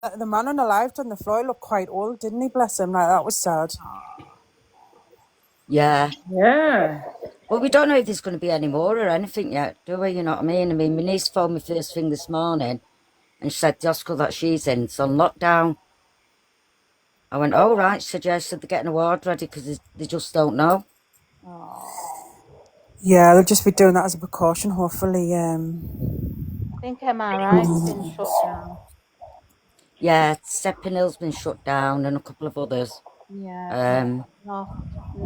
The man unalived on the floor looked quite old, didn't he? Bless him. Like, that was sad. Yeah. Yeah. Well, we don't know if there's going to be any more or anything yet, do we? You know what I mean? My niece phoned me first thing this morning and she said the hospital that she's in is on lockdown. I went, oh, right. She said, yeah, she said they're getting a ward ready because they just don't know. Yeah, they'll just be doing that as a precaution, hopefully. I think MRI's been shut down. Yeah, Stepping Hill's been shut down and a couple of others. Yeah. No.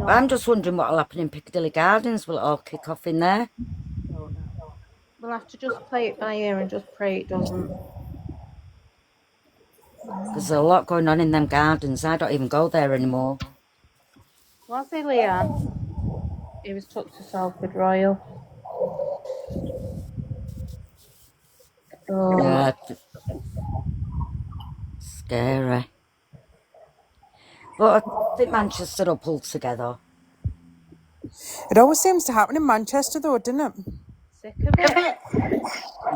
I'm just wondering what will happen in Piccadilly Gardens. Will it all kick off in there? Don't know. We'll have to just play it by ear and just pray it doesn't. Because there's a lot going on in them gardens. I don't even go there anymore. Was he, Leanne? He was took to Salford Royal. Oh. Yeah. Scary. But I think Manchester will pull together. It always seems to happen in Manchester, though, doesn't it? Sick of it.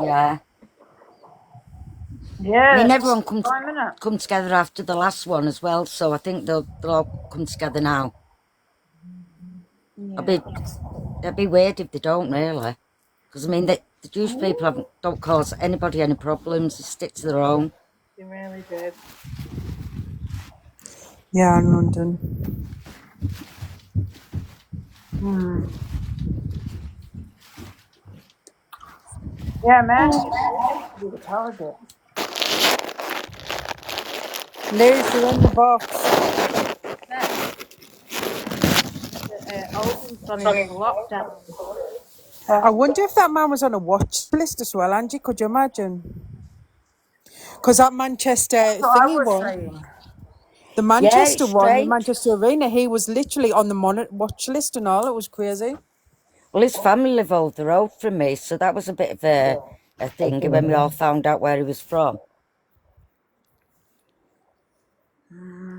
Yeah. Yeah. I mean, everyone come together after the last one as well, so I think they'll all come together now. Yeah. It'd be weird if they don't, really. Because, I mean, the Jewish people don't cause anybody any problems. They stick to their own. They really do. Yeah, in London. Yeah, man. You the target. Liz, you're in the box. Oldham's gone into lockdown. I wonder if that man was on a watch list as well, Angie. Could you imagine? Because that Manchester thingy one, the Manchester one, the Manchester Arena, he was literally on the watch list and all. It was crazy. Well, his family live over the road from me, so that was a bit of a thing when we all found out where he was from.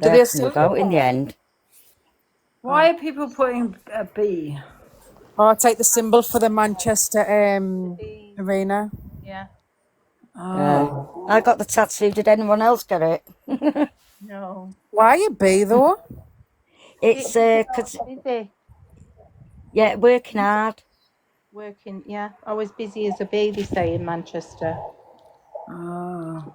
Did they still go in the end? Why are people putting a B? Oh, it's like the symbol for the Manchester Arena. Yeah. I got the tattoo. Did anyone else get it? No. Why a B though? It's because working hard. Working, yeah. Always busy as a bee, they say in Manchester. Oh.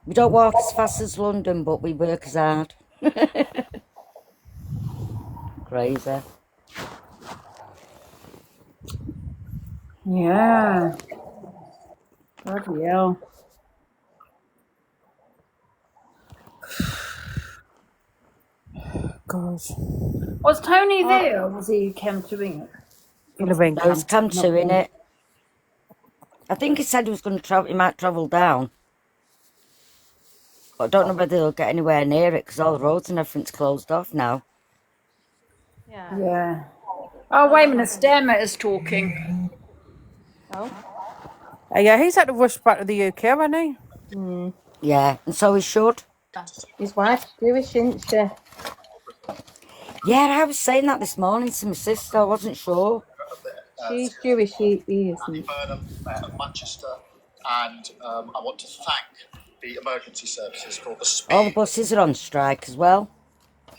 We don't walk as fast as London, but we work as hard. Crazy. Yeah. Bloody hell. Gosh. Was Tony there, or was he came to England? He was come to in it. I think he said he was going to travel. He might travel down, but I don't know whether he'll get anywhere near it because all the roads and everything's closed off now. Yeah. Yeah. Oh, wait a minute. Stammer is talking. Oh. Yeah, he's had to rush back to the UK, hasn't he? Yeah, and so he should. His wife's Jewish, isn't she? Yeah, I was saying that this morning to my sister. I wasn't sure. She's Jewish, he isn't. Annie Burnham, Mayor of Manchester, and I want to thank the emergency services for the speed. All the buses are on strike as well. Our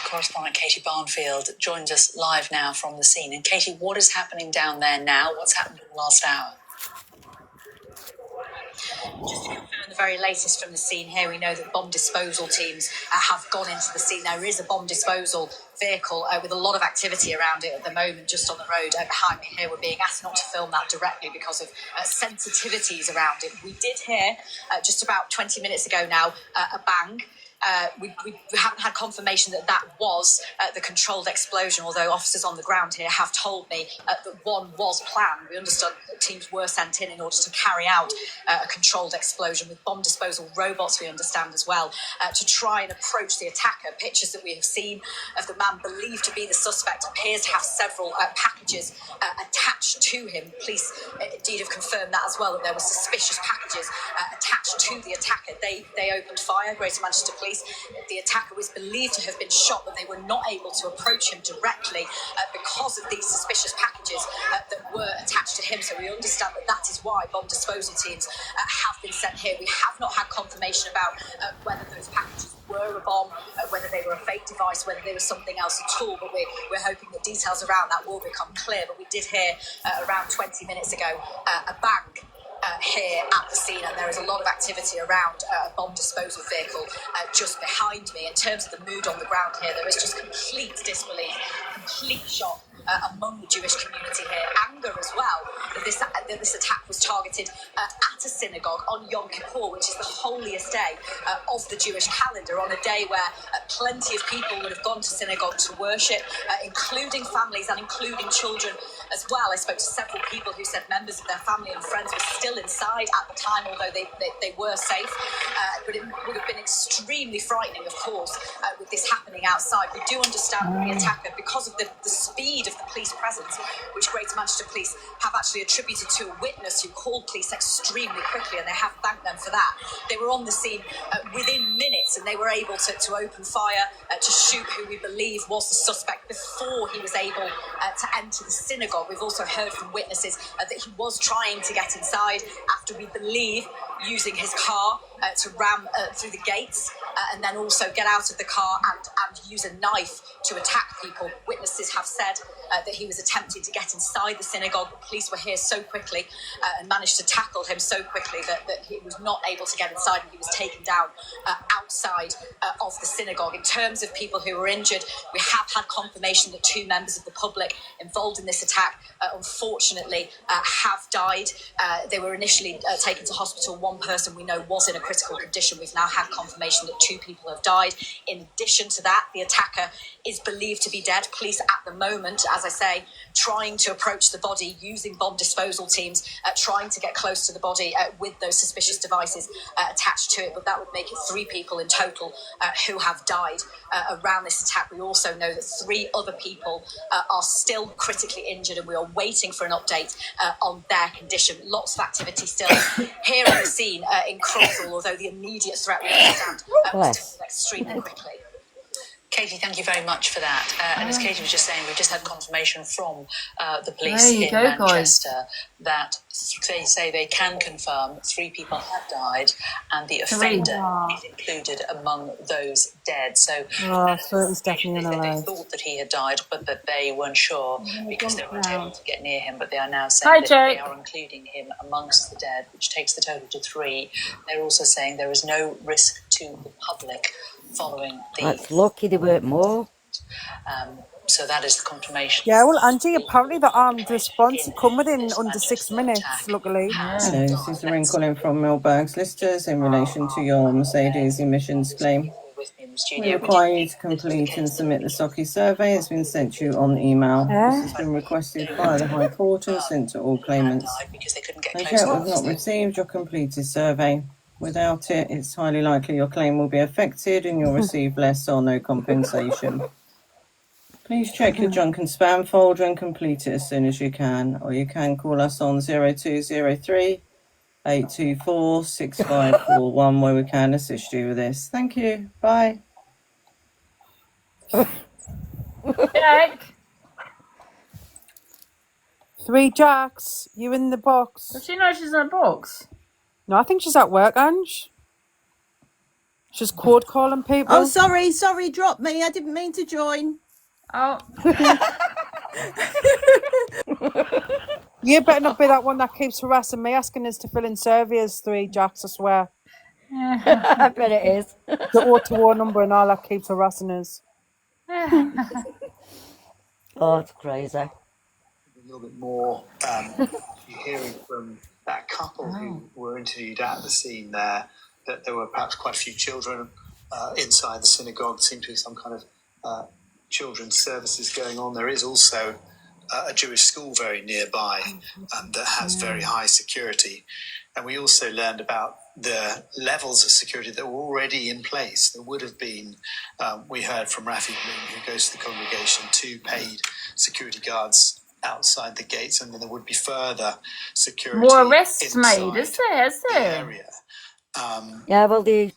correspondent Katie Barnfield joins us live now from the scene. And Katie, what is happening down there now? What's happened in the last hour? Just to confirm the very latest from the scene here, we know that bomb disposal teams have gone into the scene. There is a bomb disposal vehicle with a lot of activity around it at the moment, just on the road behind me here. We're being asked not to film that directly because of sensitivities around it. We did hear just about 20 minutes ago now a bang. We haven't had confirmation that was the controlled explosion, although officers on the ground here have told me that one was planned. We understand that teams were sent in order to carry out a controlled explosion with bomb disposal robots, we understand as well, to try and approach the attacker. Pictures that we have seen of the man believed to be the suspect appears to have several packages attached to him. Police indeed have confirmed that as well, that there were suspicious packages attached to the attacker. they opened fire, Greater Manchester Police. The attacker was believed to have been shot, but they were not able to approach him directly because of these suspicious packages that were attached to him. So we understand that is why bomb disposal teams have been sent here. We have not had confirmation about whether those packages were a bomb, whether they were a fake device, whether they were something else at all, but we're hoping the details around that will become clear. But we did hear around 20 minutes ago a bang here at the scene, and there is a lot of activity around a bomb disposal vehicle just behind me. In terms of the mood on the ground here, there is just complete disbelief, complete shock among the Jewish community here. Anger as well that this attack was targeted at a synagogue on Yom Kippur, which is the holiest day of the Jewish calendar, on a day where plenty of people would have gone to synagogue to worship, including families and including children as well. I spoke to several people who said members of their family and friends were still inside at the time, although they were safe. But it would have been extremely frightening, of course, with this happening outside. We do understand that the attacker, because of the speed of the police presence, which Greater Manchester Police have actually attributed to a witness who called police extremely quickly, and they have thanked them for that. They were on the scene within minutes, and they were able to open fire, to shoot who we believe was the suspect before he was able to enter the synagogue. We've also heard from witnesses that he was trying to get inside after, we believe, using his car to ram through the gates, and then also get out of the car and use a knife to attack people. Witnesses have said that he was attempting to get inside the synagogue. The police were here so quickly and managed to tackle him so quickly that he was not able to get inside, and he was taken down outside of the synagogue. In terms of people who were injured, we have had confirmation that 2 members of the public involved in this attack unfortunately have died. They were initially taken to hospital. One person we know was in a critical condition. We've now had confirmation that 2 people have died. In addition to that, the attacker is believed to be dead. Police at the moment, as I say, trying to approach the body using bomb disposal teams, trying to get close to the body with those suspicious devices attached to it. But that would make it 3 people in total who have died around this attack. We also know that 3 other people are still critically injured, and we are waiting for an update on their condition. Lots of activity still here on the scene in Cruthall, although the immediate threat, we understand, was to move extremely quickly. Katie, thank you very much for that. And as Katie was just saying, we've just had confirmation from the police in Manchester that they say they can confirm 3 people have died, and the offender is included among those dead. So definitely they thought that he had died, but that they weren't sure because they weren't able to get near him. But they are now saying that they are including him amongst the dead, which takes the total to 3. They're also saying there is no risk to the public following the... That's lucky they weren't more. So that is the confirmation. Yeah, well, Angie, apparently the armed response come within under 6 minutes, luckily. Hello, this is Lorraine calling from Milberg Solicitors in relation to your Mercedes emissions claim. We require you to complete and submit the SOCI survey. It's been sent to you on email. This has been requested by the High Court and sent to all claimants. Okay, we've not received your completed survey. Without it, it's highly likely your claim will be affected and you'll receive less or no compensation. Please check your junk and spam folder and complete it as soon as you can, or you can call us on 0203 824 6541 where we can assist you with this. Thank you. Bye. Jack, 3 Jacks, you in the box? does she know she's in a box? No, I think she's at work, Ange. She's cold calling people. Oh, sorry, drop me. I didn't mean to join. Oh, You better not be that one that keeps harassing me, asking us to fill in surveys, 3 Jacks, I swear. I bet it is. The O2O number and all that keeps harassing us. Oh, it's crazy. A little bit more you're hearing from that couple who were interviewed at the scene there, that there were perhaps quite a few children inside the synagogue. Seemed to be some kind of children's services going on. There is also a Jewish school very nearby that has very high security. And we also learned about the levels of security that were already in place. There would have been, we heard from Rafi Bloom, who goes to the congregation, 2 paid security guards outside the gates, and then there would be further security more arrests inside made, is there? the area. Yeah, well, they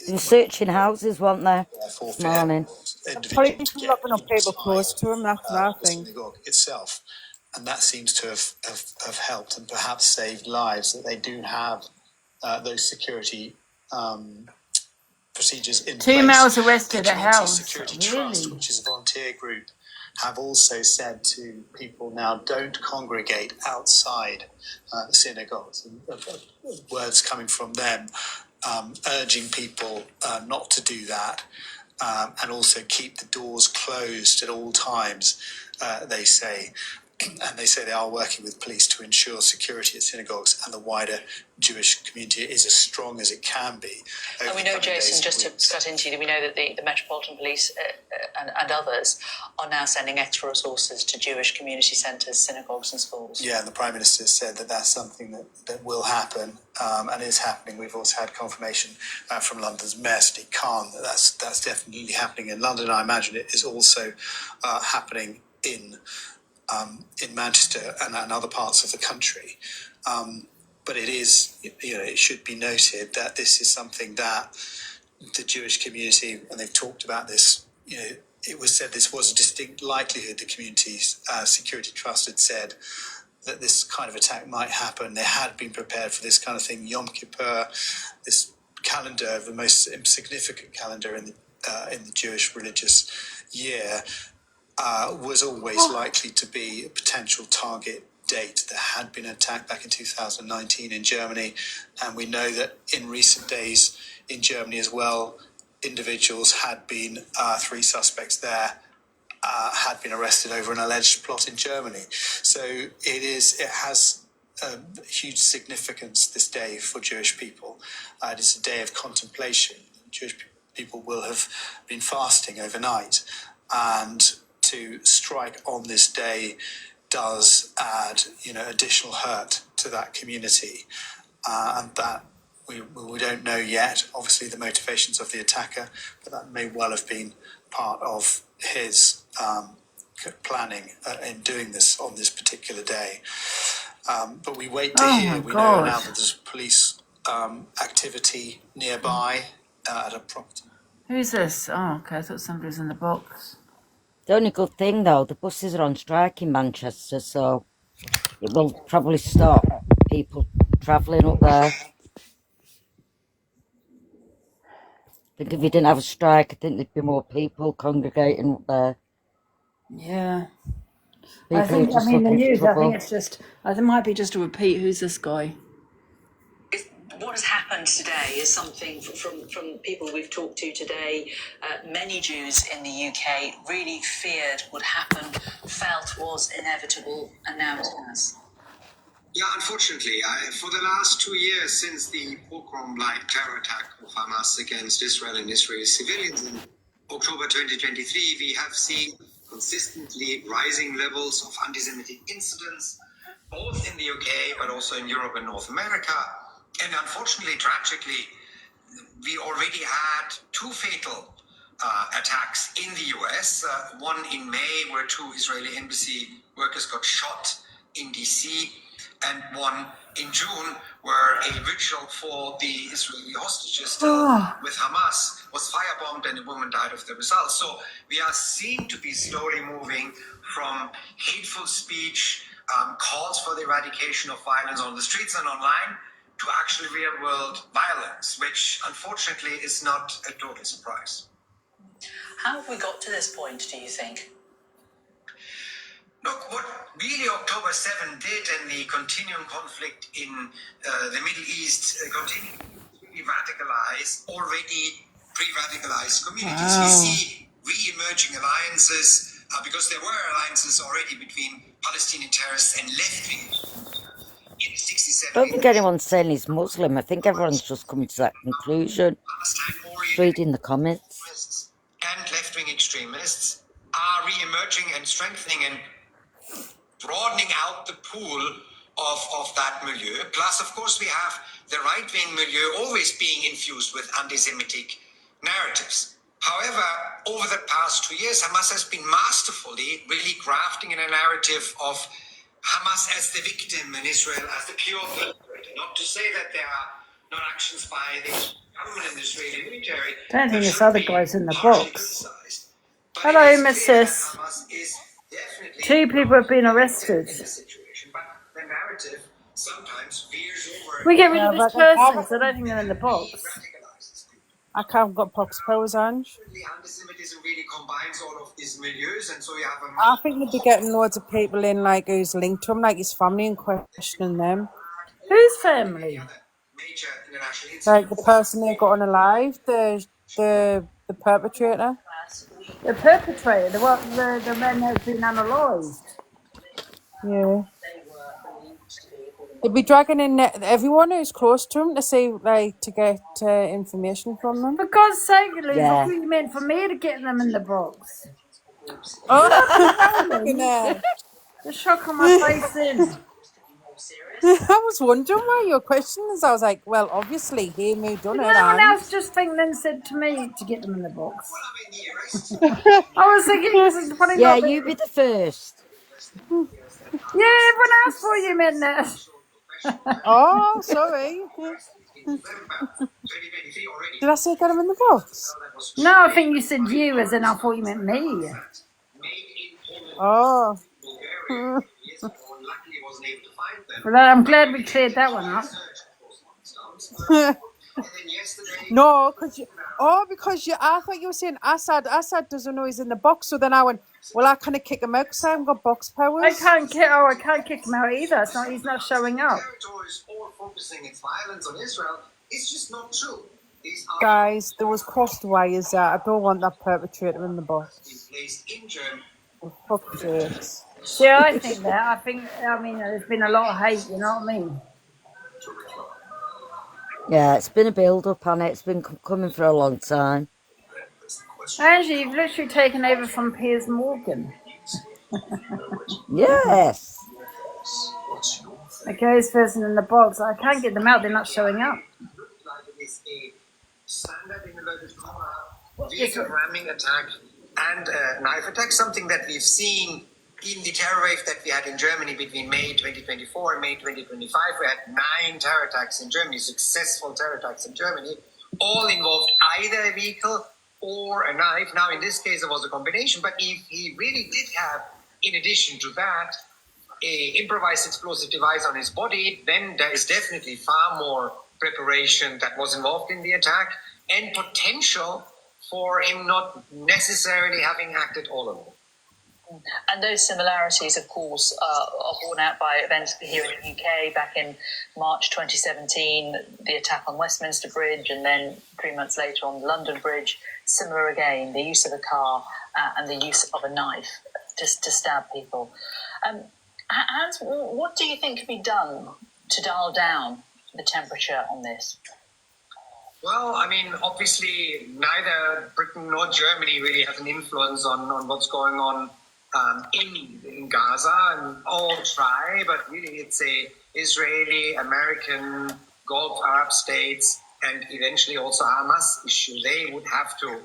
were searching houses, weren't they, this morning? Police Individual to are get not going to people inside close to him, that's that the thing. synagogue itself, and that seems to have helped and perhaps saved lives. That they do have those security procedures in 2 place. males arrested The at Community house. Security Really? Trust, which is a volunteer group, have also said to people now, don't congregate outside the synagogues. And, words coming from them urging people not to do that, and also keep the doors closed at all times, they say. And they say they are working with police to ensure security at synagogues and the wider Jewish community is as strong as it can be. And we know, Jason, just to cut into you, we know that the Metropolitan Police and others are now sending extra resources to Jewish community centres, synagogues and schools. Yeah, and the Prime Minister said that that's something that will happen and is happening. We've also had confirmation from London's Mayor Sadiq Khan that that's definitely happening in London. I imagine it is also happening in Manchester and other parts of the country. But it is, it should be noted that this is something that the Jewish community, and they've talked about this, it was said this was a distinct likelihood. The Community's Security Trust had said that this kind of attack might happen. They had been prepared for this kind of thing. Yom Kippur, this calendar, the most significant calendar in the Jewish religious year, was always likely to be a potential target date. There had been an attack back in 2019 in Germany, and we know that in recent days in Germany as well, individuals had been, 3 suspects there, had been arrested over an alleged plot in Germany. So it has huge significance this day for Jewish people. It is a day of contemplation. Jewish people will have been fasting overnight, and to strike on this day does add, additional hurt to that community, and that we don't know yet, obviously, the motivations of the attacker, but that may well have been part of his planning in doing this on this particular day. But we wait to hear. We know now that there's police activity nearby at a property. Who's this? Oh, okay. I thought somebody was in the box. The only good thing, though, the buses are on strike in Manchester, so it will probably stop people travelling up there. I think if you didn't have a strike, I think there'd be more people congregating up there. Yeah. People I think, just the looking for news, I trouble. think it's just, it might be just a repeat. Who's this guy? What has happened today is something from people we've talked to today. Many Jews in the UK really feared would happen, felt was inevitable, and now it has. Yeah, unfortunately, for the last 2 years since the pogrom-like terror attack of Hamas against Israel and Israeli civilians in October 2023, we have seen consistently rising levels of anti-Semitic incidents, both in the UK but also in Europe and North America. And unfortunately, tragically, we already had 2 fatal attacks in the US, one in May where 2 Israeli embassy workers got shot in DC, and one in June where a vigil for the Israeli hostages still with Hamas was firebombed and a woman died of the result. So we are seen to be slowly moving from hateful speech, calls for the eradication of violence on the streets and online, to actually real-world violence, which unfortunately is not a total surprise. How have we got to this point, do you think? Look, what really October 7 did and the continuing conflict in the Middle East continuing to really radicalize already pre-radicalized communities. We see re-emerging alliances because there were alliances already between Palestinian terrorists and left-wing. I don't think anyone's saying he's Muslim. I think everyone's just coming to that conclusion. Just reading the comments. And left-wing extremists are re-emerging and strengthening and broadening out the pool of that milieu. Plus, of course, we have the right-wing milieu always being infused with anti-Semitic narratives. However, over the past 2 years, Hamas has been masterfully really crafting in a narrative of Hamas as the victim and Israel as the pure perpetrator. Not to say that there are not actions by the government and the Israeli military. Don't think That this should other be guy's in the harshly box. criticized. But Hello, it is Miss clear that Sis. Hamas is definitely 2 people not have been elected arrested. in this situation. But the narrative sometimes veers over. We get rid of Yeah, this but person, so I don't think they're in the box. Radicalizes people. I can't got box powers, Ange. Anti-Semitism really combines all of these milieux, and so you have a I think they'd be getting loads of people in, like, who's linked to him, like his family, and questioning them. Whose family? major international Like incident. the person they got unalive, the perpetrator. The perpetrator, the man that's been analysed. Yeah. They'd be dragging in everyone who's close to him to see, like, to get information from them. For God's sake, Elise, I Yeah. thought you meant for me to get them in the box. Oh, no. The shock on my face in. I was wondering why your question is. I was like, well, obviously, he moved on Did it. no one And else just think then said to me to get them in the box? I was thinking this is probably Yeah, not. you be the first. Yeah, everyone else for you meant that. oh, sorry. Did I say get him in the box? No, I think you said you, as in I thought you meant me. Oh. Well, I'm glad we cleared that one up. No, because I thought you were saying Assad. Assad doesn't know he's in the box. So then I went, well, I kind of kick him out because I haven't got box powers. I can't kick him out either. He's not showing up. Focusing its violence on Israel is just not true. Guys, there was crossed wires there. I don't want that perpetrator in the box. For fuck's sakes. Yeah, I think that. I mean, there's been a lot of hate, you know what I mean? Yeah, it's been a build-up on it. It's been coming for a long time. Angie, you've literally taken over from Piers Morgan. Yes. Okay, this person in the box. I can't get them out. They're not showing up. Vehicle ramming attack and knife attack, something that we've seen in the terror wave that we had in Germany between May 2024 and May 2025. We had 9 terror attacks in Germany, successful terror attacks in Germany, all involved either a vehicle or a knife. Now, in this case, it was a combination, but if he really did have, in addition to that, a improvised explosive device on his body, then there is definitely far more preparation that was involved in the attack and potential for him not necessarily having acted all alone. And those similarities, of course, are borne out by events here in the UK back in March 2017, the attack on Westminster Bridge, and then 3 months later on the London Bridge. Similar again, the use of a car and the use of a knife just to stab people. Hans, what do you think can be done to dial down the temperature on this? Well, I mean, obviously, neither Britain nor Germany really has an influence on what's going on in Gaza, and all try, but really it's a Israeli, American, Gulf Arab states, and eventually also Hamas issue. They would have to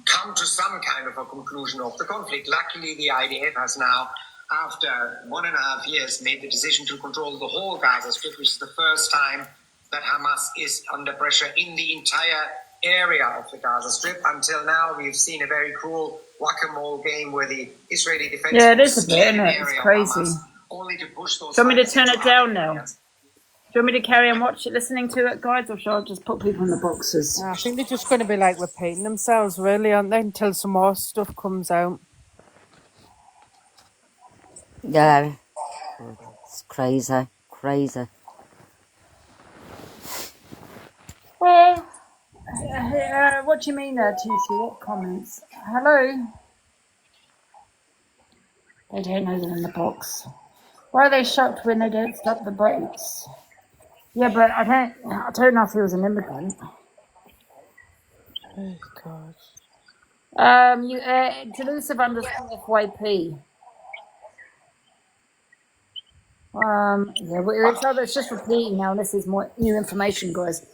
come to some kind of a conclusion of the conflict. Luckily, the IDF has now, after 1.5 years, made the decision to control the whole Gaza Strip, which is the first time that Hamas is under pressure in the entire area of the Gaza Strip. Until now, we've seen a very cruel whack-a-mole game where the Israeli defense... Yeah, it is a bit, isn't it? It's crazy. Only to push those... Do you want me to turn it down now? Do you want me to carry on listening to it, guys, or shall I just put people in the boxes? I think they're just going to be like repeating themselves, really, aren't they, until some more stuff comes out. Yeah. It's crazy. Crazy. Well, what do you mean there, TC? What comments? Hello? They don't know they're in the box. Why are they shocked when they don't stop the boats? Yeah, but I don't know if he was an immigrant. Oh, God. Delusive _ FYP. Yeah, but it's just repeating now. This is more new information, guys.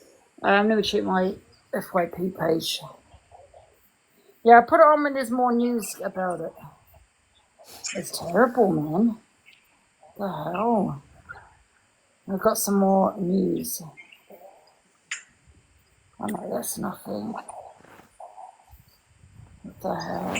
Let me check my FYP page. Yeah, I put it on when there's more news about it. It's terrible, man. What the hell? I've got some more news. Oh no, that's nothing. What the hell?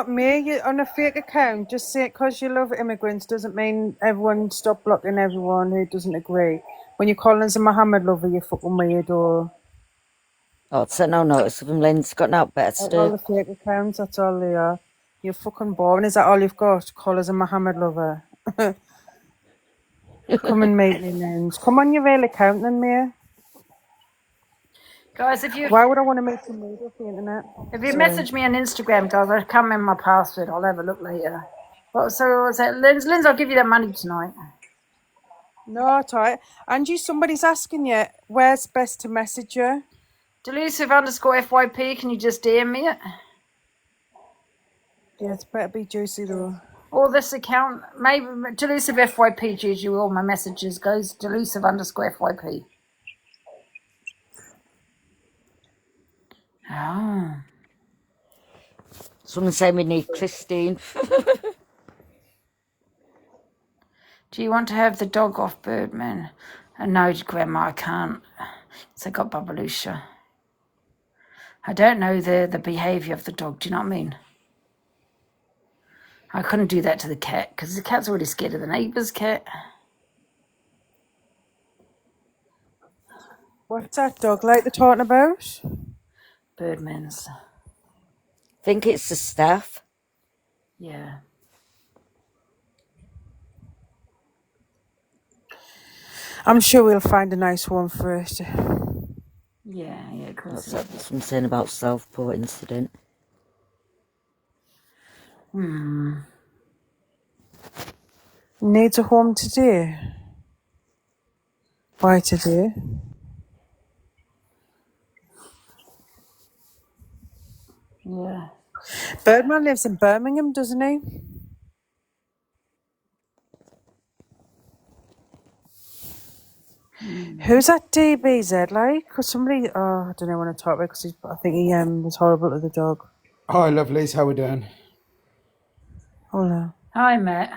Mia, you on a fake account, just say it because you love immigrants doesn't mean everyone stop blocking everyone who doesn't agree. When you're calling us a Mohammed lover, you're fucking weird, or... Oh, it's no notice of him, Lynn's got no better to All do. the fake accounts, that's all they are. You're fucking boring. Is that all you've got? Call us a Mohammed lover. Come and make me names. Come on your real account then, Mia. Guys, if you Why would I want to make some mood off the internet? message me on Instagram, guys, I'll come in my password. I'll have a look later. What was that? Linz, I'll give you that money tonight. No, it's alright. Angie, somebody's asking you, where's best to message you? Delusive_FYP, can you just DM me it? Yeah, it's better be juicy though. Or this account, maybe Delusive_FYP is usually all my messages goes Delusive_FYP. Oh. Someone saying we need Christine. Do you want to have the dog off, Birdman? No, Grandma, I can't. So I got Babalusha. I don't know the behaviour of the dog, do you know what I mean? I couldn't do that to the cat, because the cat's already scared of the neighbour's cat. What's that dog like they're talking about? Birdman's. Think it's the staff. Yeah. I'm sure we'll find a nice one for it. Yeah, of course. That's what I'm saying about Southport incident. Needs a home today. Why today? Yeah. Birdman lives in Birmingham, doesn't he? Who's that DBZ like? Because somebody, I don't know when I talk about because I think he was horrible to the dog. Hi, lovelies. How we doing? Hello. Hi, Matt.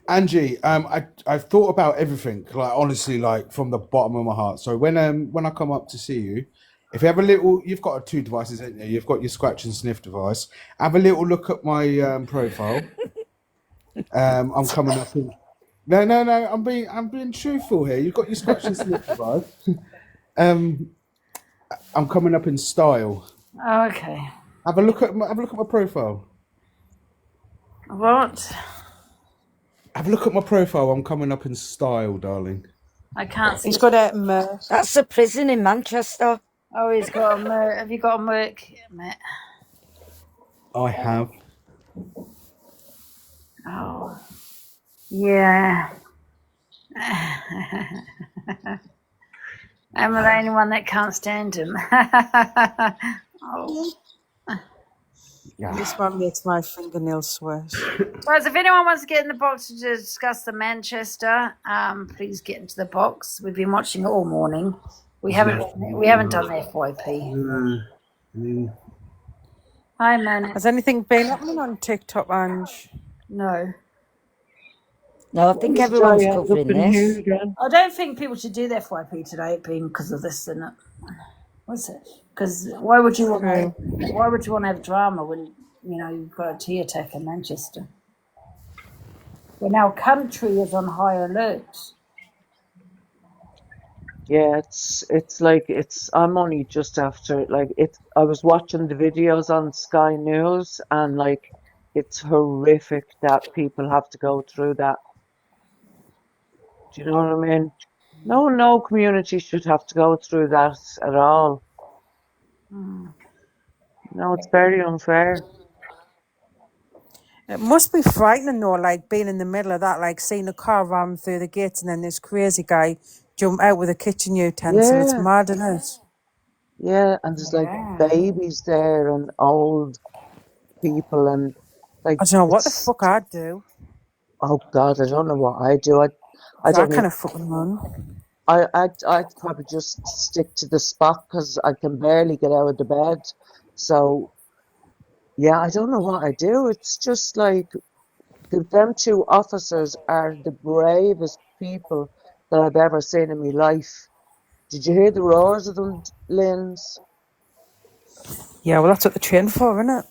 Angie, I've thought about everything, like honestly, like from the bottom of my heart. So when I come up to see you, if you have a little, you've got two devices, haven't you? You've got your scratch and sniff device. Have a little look at my profile. I'm coming up in. No. I'm being truthful here. You've got your scratch and sniff device. I'm coming up in style. Oh, okay. Have a look at my profile. What? Have a look at my profile. I'm coming up in style, darling. I can't see. He's got a That's a prison in Manchester. Oh, he's got a Merc. Have you got a Merc, Matt? I have. Oh. Yeah. I'm the only one that can't stand him. Oh. Yeah. This one makes my fingernails sweat. Guys, if anyone wants to get in the box to discuss the Manchester, please get into the box. We've been watching it all morning. We haven't done the FYP. Hi, man. Has anything been happening on TikTok, Ange? No. No, I think everyone's covering this. I don't think people should do the FYP today, being because of this, isn't it? What's it? Because why would you want to have drama when you've got a tea attack in Manchester? When our country is on high alert. Yeah, I'm only just after, I was watching the videos on Sky News and it's horrific that people have to go through that. Do you know what I mean? No community should have to go through that at all. No, it's very unfair. It must be frightening though, being in the middle of that, seeing a car ram through the gates and then this crazy guy jump out with a kitchen utensil. Yeah. It's mad, isn't it? Yeah, and there's babies there and old people and I don't know what the fuck I'd do. Oh God, I don't know what I do. I don't kind of fucking run. I'd probably just stick to the spot because I can barely get out of the bed. So Yeah, I don't know what I do. It's just like them two officers are the bravest people that I've ever seen in my life. Did you hear the roars of them, Linz? Yeah, well, that's what they're trained for, isn't it?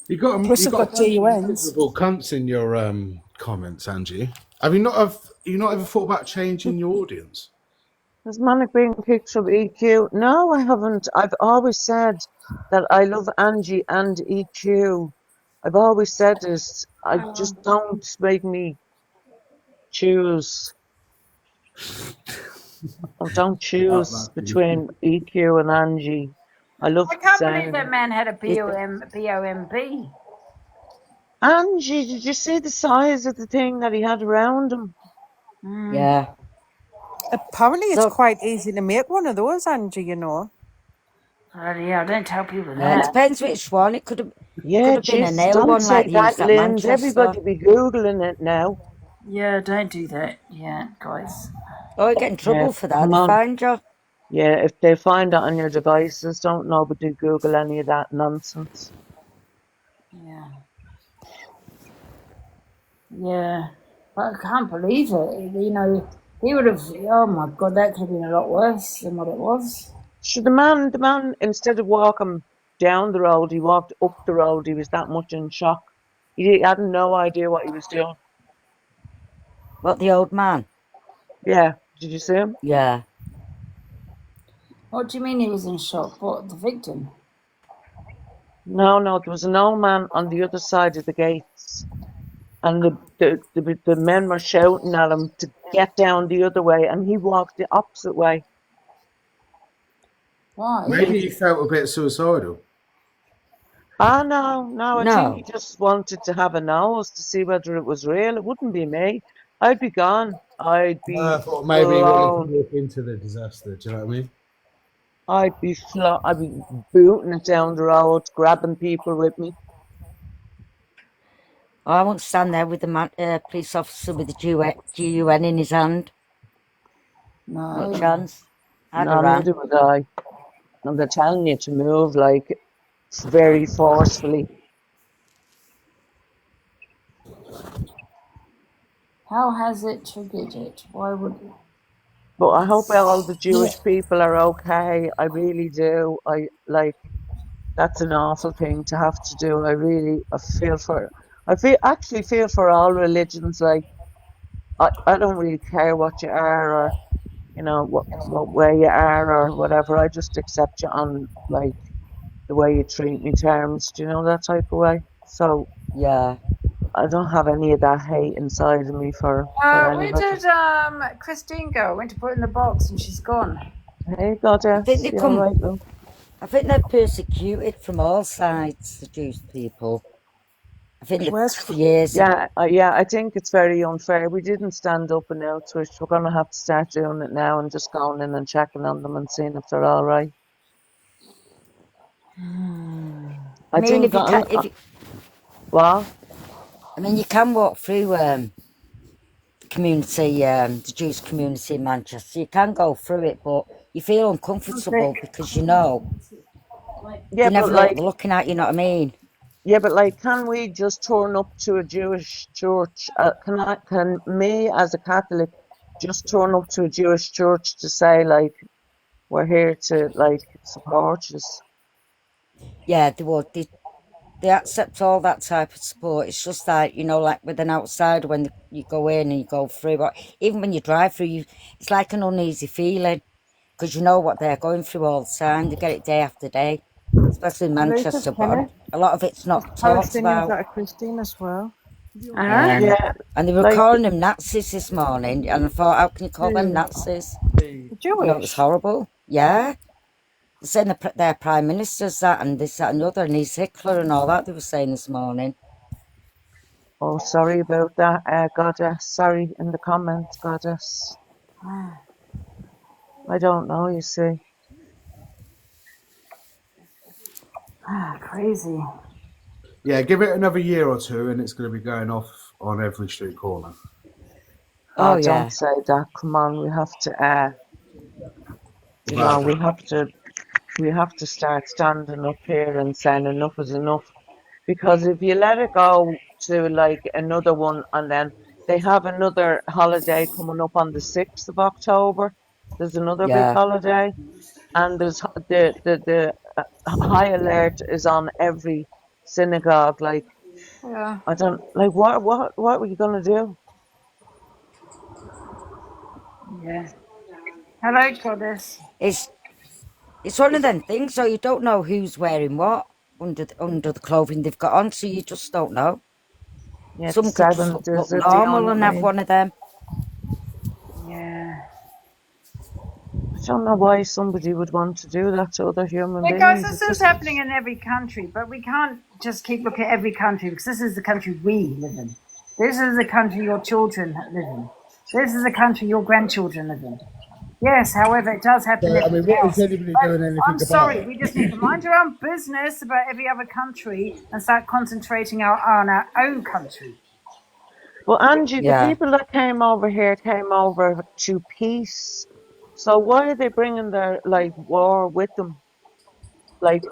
You got Plus, they've a got bunch of GUNs. miserable cunts in your comments, Angie. Have you not ever thought about changing your audience? Has Manic been kicked from EQ? No, I haven't. I've always said that I love Angie and EQ. I've always said this. I just don't make me choose. I don't choose between EQ and Angie. I love I can't believe saying that man had a It, POMP. Angie, did you see the size of the thing that he had around him? yeah. Apparently, it's So, quite easy to make one of those, Angie, you know. Yeah, don't tell people it that. depends which one. It could have Yeah, been a Jesus, nail don't one like say they that, used at Linz. Manchester. Everybody be Googling it now. Yeah, don't do that. Yeah, guys. Oh, you get in trouble for that. Come They on. find you. Yeah, if they find it on your devices, don't nobody Google any of that nonsense. Yeah. Yeah. But I can't believe it. You know, he would have, oh my God, that could have been a lot worse than what it was. So the man, instead of walking down the road, he walked up the road. He was that much in shock. He had no idea what he was doing. What, the old man? Yeah, did you see him? Yeah. What do you mean he was in shock? What, the victim? No, there was an old man on the other side of the gates, and the men were shouting at him to get down the other way, and he walked the opposite way. Why? Maybe he felt a bit suicidal. No, I think he just wanted to have a nose to see whether it was real. It wouldn't be me. I'd be gone. I'd be I thought maybe he wanted blown. to walk into the disaster. Do you know what I mean? I'd be booting it down the road, grabbing people with me. I won't stand there with the police officer with the GUN in his hand. No. No chance. I'd No, have ran. neither would I. And they're telling you to move like very forcefully. How has it triggered it? Why would it? But I hope all the Jewish people are okay. I really do. That's an awful thing to have to do. Actually feel for all religions. Like, I don't really care what you are, or you know what way you are, or whatever. I just accept you on like the way you treat me terms. Do you know, that type of way? So yeah, I don't have any of that hate inside of me for Where anybody. did Christine go? I went to put her in the box and she's gone. Hey, Goddess. I think they You're come. right, love. I think they're persecuted from all sides, the Jewish people. I think for years. Yeah, I think it's very unfair. We didn't stand up and out to it. We're going to have to start doing it now and just going in and checking on them and seeing if they're all right. I mean, What? I mean, you can walk through the community, the Jewish community in Manchester. You can go through it, but you feel uncomfortable because you know Yeah, you never but know what like, they're looking at. You know what I mean? yeah, but like, can we just turn up to a Jewish church? Can me as a Catholic just turn up to a Jewish church to say like we're here to like support us? Yeah, they would. They accept all that type of support. It's just like, you know, like with an outsider when you go in and you go through. But even when you drive through, it's like an uneasy feeling because you know what they're going through all the time. They get it day after day, especially in Manchester. But a lot of it's not talked about. Palestinians at Christine as well. Yeah. And they were calling them Nazis this morning, and I thought, how can you call them Nazis? Jewish? You know, it was horrible. Yeah. They're saying their prime minister's that and this, that and the other, and he's Hitler and all that they were saying this morning. Oh, sorry about that, Goddess. Sorry in the comments, Goddess. I don't know, you see. Crazy. Yeah, give it another year or two and it's going to be going off on every street corner. Oh, yeah. Don't say that. Come on, we have to, you know, we have to we have to start standing up here and saying enough is enough. Because if you let it go to like another one, and then they have another holiday coming up on the 6th of October, there's another big Yeah. holiday, and there's the high alert is on every synagogue. Like, Yeah. I don't like what were you gonna do? Yeah. Hello, Goddess. It's one of them things, so you don't know who's wearing what under the clothing they've got on, so you just don't know. Yeah, Some could just seven. look Is it the normal and have only? one of them. Yeah. I don't know why somebody would want to do that to other human Yeah, guys, beings. this is happening in every country, but we can't just keep looking at every country because this is the country we live in. This is the country your children live in. This is the country your grandchildren live in. Yes, however, it does happen So, I everywhere mean, what else. is anybody doing anything I'm about sorry, it? we just need to mind our own business about every other country and start concentrating on our own country. Well, Angie, the Yeah. people that came over here came over to peace. So why are they bringing their like war with them? Like,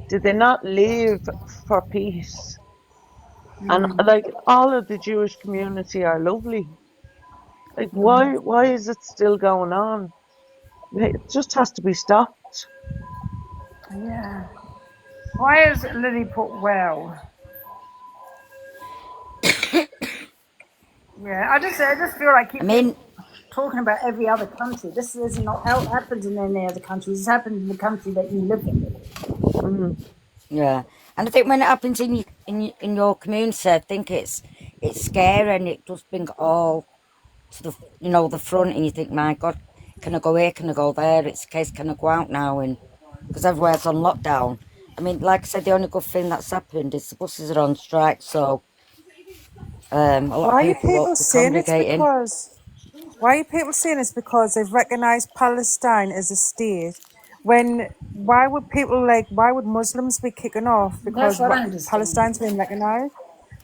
did they not leave for peace? And like all of the Jewish community are lovely. Like, why is it still going on? It just has to be stopped. Yeah. Why is Lily put well? Yeah, I just feel like I mean, talking about every other country. This is not how it happens in any other countries. It's happened in the country that you live in. yeah, and I think when it happens in your community, I think it's scary and it does bring it all to the front, and you think, my God, can I go here? Can I go there? It's a case, can I go out now? And because everywhere's on lockdown. I mean, like I said, the only good thing that's happened is the buses are on strike, so a lot Why of are people won't people be saying it's congregating. because? Why are people saying it's because they've recognised Palestine as a state? Why would Muslims be kicking off That's because what I understand. Palestine's been recognised?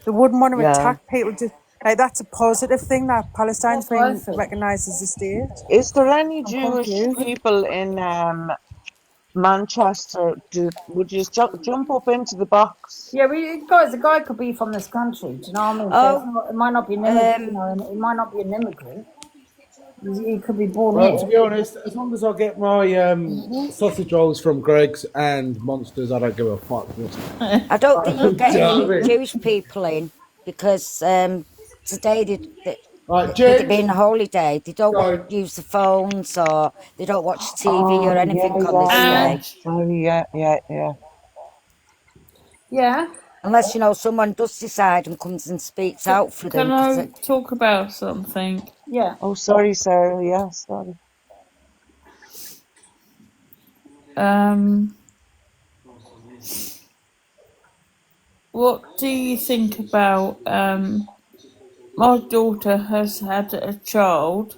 They wouldn't want to Yeah. attack people. That's a positive thing that Palestine's That's what I been think. recognised as a state. Is there any I'm Jewish confused. people in Manchester? Would you jump up into the box? Yeah, guys, the guy could be from this country. Do you know what I mean? So it's not, it might not be an immigrant. It might not be an immigrant. He could be born Well, here. to be honest, as long as I get my sausage rolls from Greg's and Monsters, I don't give a fuck. I don't think you'll get Do you know what I any mean? Jewish people in because today, Right, with it Jen. being a holy day, they don't Go. use the phones or they don't watch TV or anything on this day. Sorry, yeah. Yeah. Unless, someone does decide and comes and speaks out for them. Can I talk about something? Yeah. Oh, sorry, Sarah. Yeah, sorry. What do you think about my daughter has had a child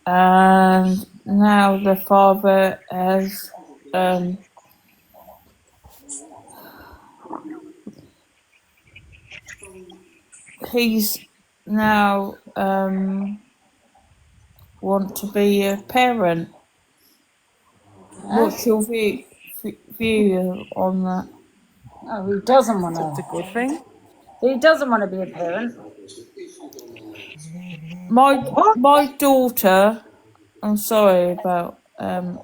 and now the father has he's now want to be a parent. What's your view on that? Oh, he doesn't want to. It's a good thing. He doesn't want to be a parent. My daughter, I'm sorry about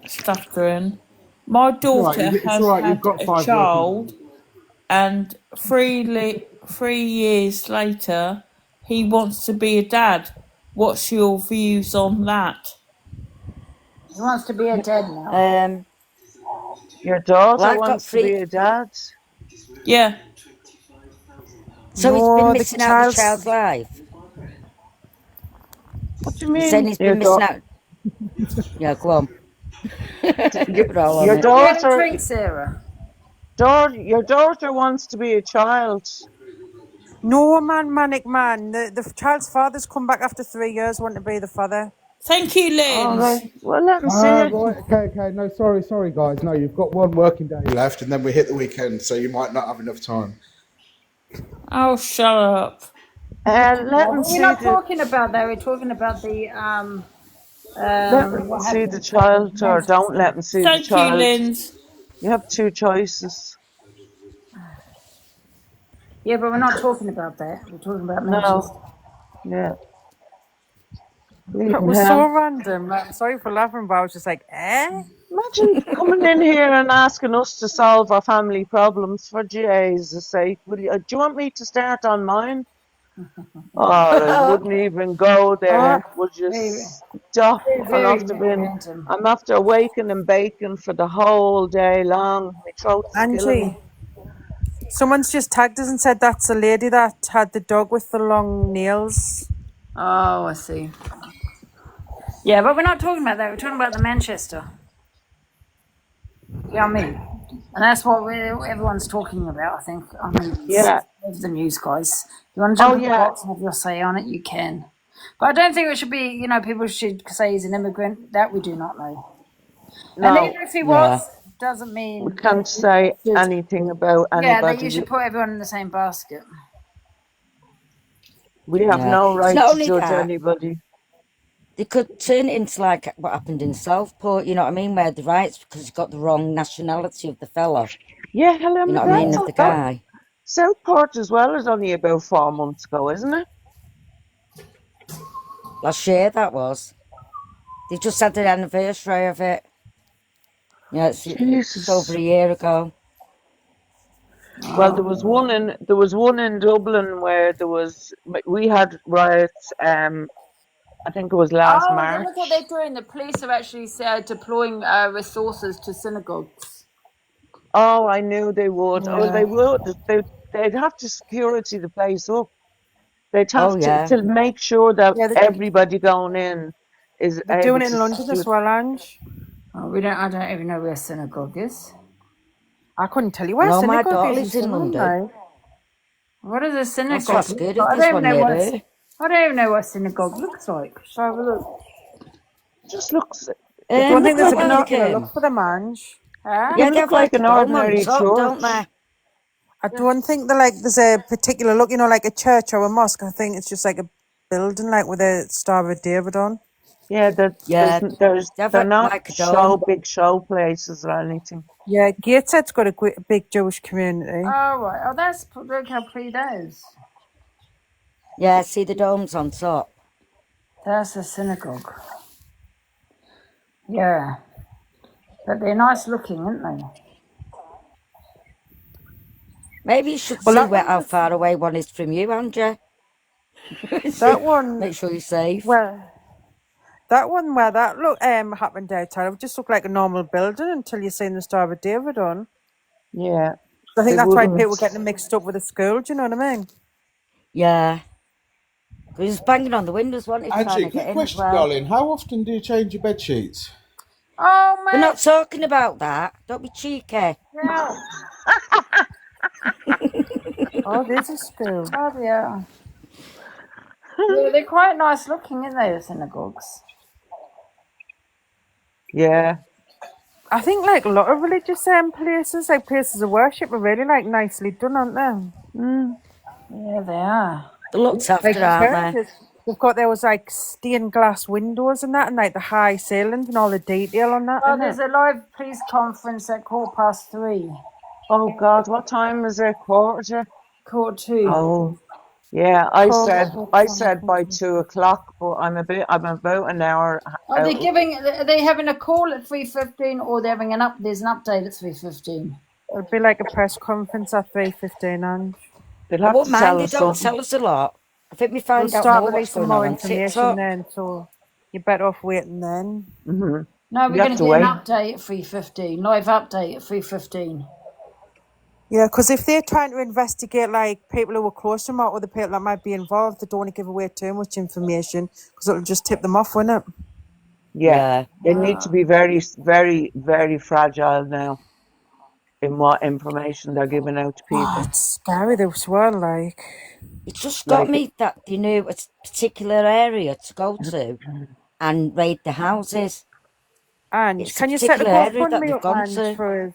stuttering. My daughter has had a child, and 3 years later, he wants to be a dad. What's your views on that? He wants to be a dad now. Your daughter wants to be a dad? Yeah. So he's been missing out the child's life? What do you mean? He's saying he's been missing out. Yeah, go on. Your daughter. Drink, Sarah. Your daughter wants to be a child. No, manic man. The child's father's come back after 3 years, wanting to be the father. Thank you, Lynn. All right. Well, let me see. Right. Okay. No, sorry, guys. No, you've got one working day left, and then we hit the weekend, so you might not have enough time. Oh, shut up. We're not talking about that. We're talking about the Let them What see happened the in child or don't Manchester? let them see the Thank you, child. Linz. You have two choices. Yeah, but we're not talking about that. We're talking about Manchester. No. Yeah. That Bleeding was so hell. random. Like, I'm sorry for laughing, but I was just like, eh? Imagine coming in here and asking us to solve our family problems for Jesus' sake. Do you want me to start on mine? Oh, I wouldn't even go Oh, there. Would you Very, stop? very, very random. I'm after waking and baking for the whole day long. My throat is killing me. Angie, someone's just tagged us and said that's a lady that had the dog with the long nails. Oh, I see. Yeah, but we're not talking about that. We're talking about the Manchester. Yeah, I mean, and that's what everyone's talking about. I think. I mean, Yeah. it's the news, guys. You want to jump Oh, in the yeah. box and have your say on it, you can. But I don't think it should be. People should say he's an immigrant. That we do not know. And No, even if he Yeah. was, doesn't mean we can't say anything about yeah that anybody. you should put everyone in the same basket. We have Yeah. no It's right not to only judge that. anybody. They could turn it into like what happened in Southport, you know what I mean? Where the rights because he got the wrong nationality of the fella. Yeah, Helen, You know but what I mean? Of the that guy. Southport as well is only about 4 months ago, isn't it? Last year that was. They just had the anniversary of it. Yeah, it's over Jesus. a year ago. Well, there was one in Dublin where we had riots. I think it was last Oh, then March. look what they're doing. The police are actually deploying resources to synagogues. Oh, I knew they would. Oh, Yeah. they would. They'd have to security the place up. They'd Oh have yeah. to make sure that Yeah, everybody going in is they're able doing it in to London as secure. well, Ange. Oh, I don't even know where a synagogue is. I couldn't tell you where No, my synagogue daughter is. lives in London. What is a synagogue? That's good if I there's don't even one know near what. her. I don't even know what a synagogue looks like. Shall I have a look? Just looks. I don't think Look there's a like particular look for them, Ange. Huh? yeah, They they look have like like a an dome on ordinary top, don't church. they? I don't think there's a particular look, like a church or a mosque. I think it's just like a building, like with a Star of David on. Yeah, Yeah, they have they're not like a dome. big show places or anything. Yeah, Gateshead's got a big Jewish community. Oh right. Oh, look how pretty that is. Yeah, see the domes on top. That's a synagogue. Yeah, but they're nice looking, aren't they? Maybe you should Well, see that how one, far away one is from you, Andrew. that one, Make sure you're safe. well, that one where that happened outside, it would just look like a normal building until you're seeing the Star of David on. Yeah, I think they that's why wouldn't. people were getting mixed up with the school. Do you know what I mean? Yeah. He was banging on the windows, wasn't he, trying Angie, to quick get in as question, well. darling. How often do you change your bed sheets? Oh We're man. not talking about that. Don't be cheeky. Yeah. Oh, there's a school. Oh yeah. Yeah, they're quite nice looking, aren't they, the synagogues? Yeah. I think like a lot of religious places, like places of worship, are really like nicely done, aren't they? Mm. Yeah, they are. They're looked after, Like aren't they? churches, there was like stained glass windows and that, and like the high ceilings and all the detail on that. Oh, Isn't there's it? a live police conference at 3:15. Oh God, what time is it? 2:45. Oh, yeah. I Cool. said by 2 o'clock, but I'm about an hour Are out. are they having a call at 3:15 or they're having there's an update at 3:15? It'd be like a press conference at 3:15, and They'll I have won't to mind, tell they us don't something. tell us a lot. I think we they'll find out start more what's releasing going more on information TikTok. then. So you're better off waiting then. Mm-hmm. No, we're You going have to to get an wait. update at 3:15. Live update at 3:15. Yeah, because if they're trying to investigate like people who are close to them or other people that might be involved, they don't want to give away too much information because it'll just tip them off, won't it? Yeah. Yeah. They need to be very, very, very fragile now in what information they're giving out to Oh, people. it's scary. This one, like. It's just got Like, me that they knew a particular area to go to and raid the houses. And It's a can you set the particular area that GoFundMe they've up, gone and to. for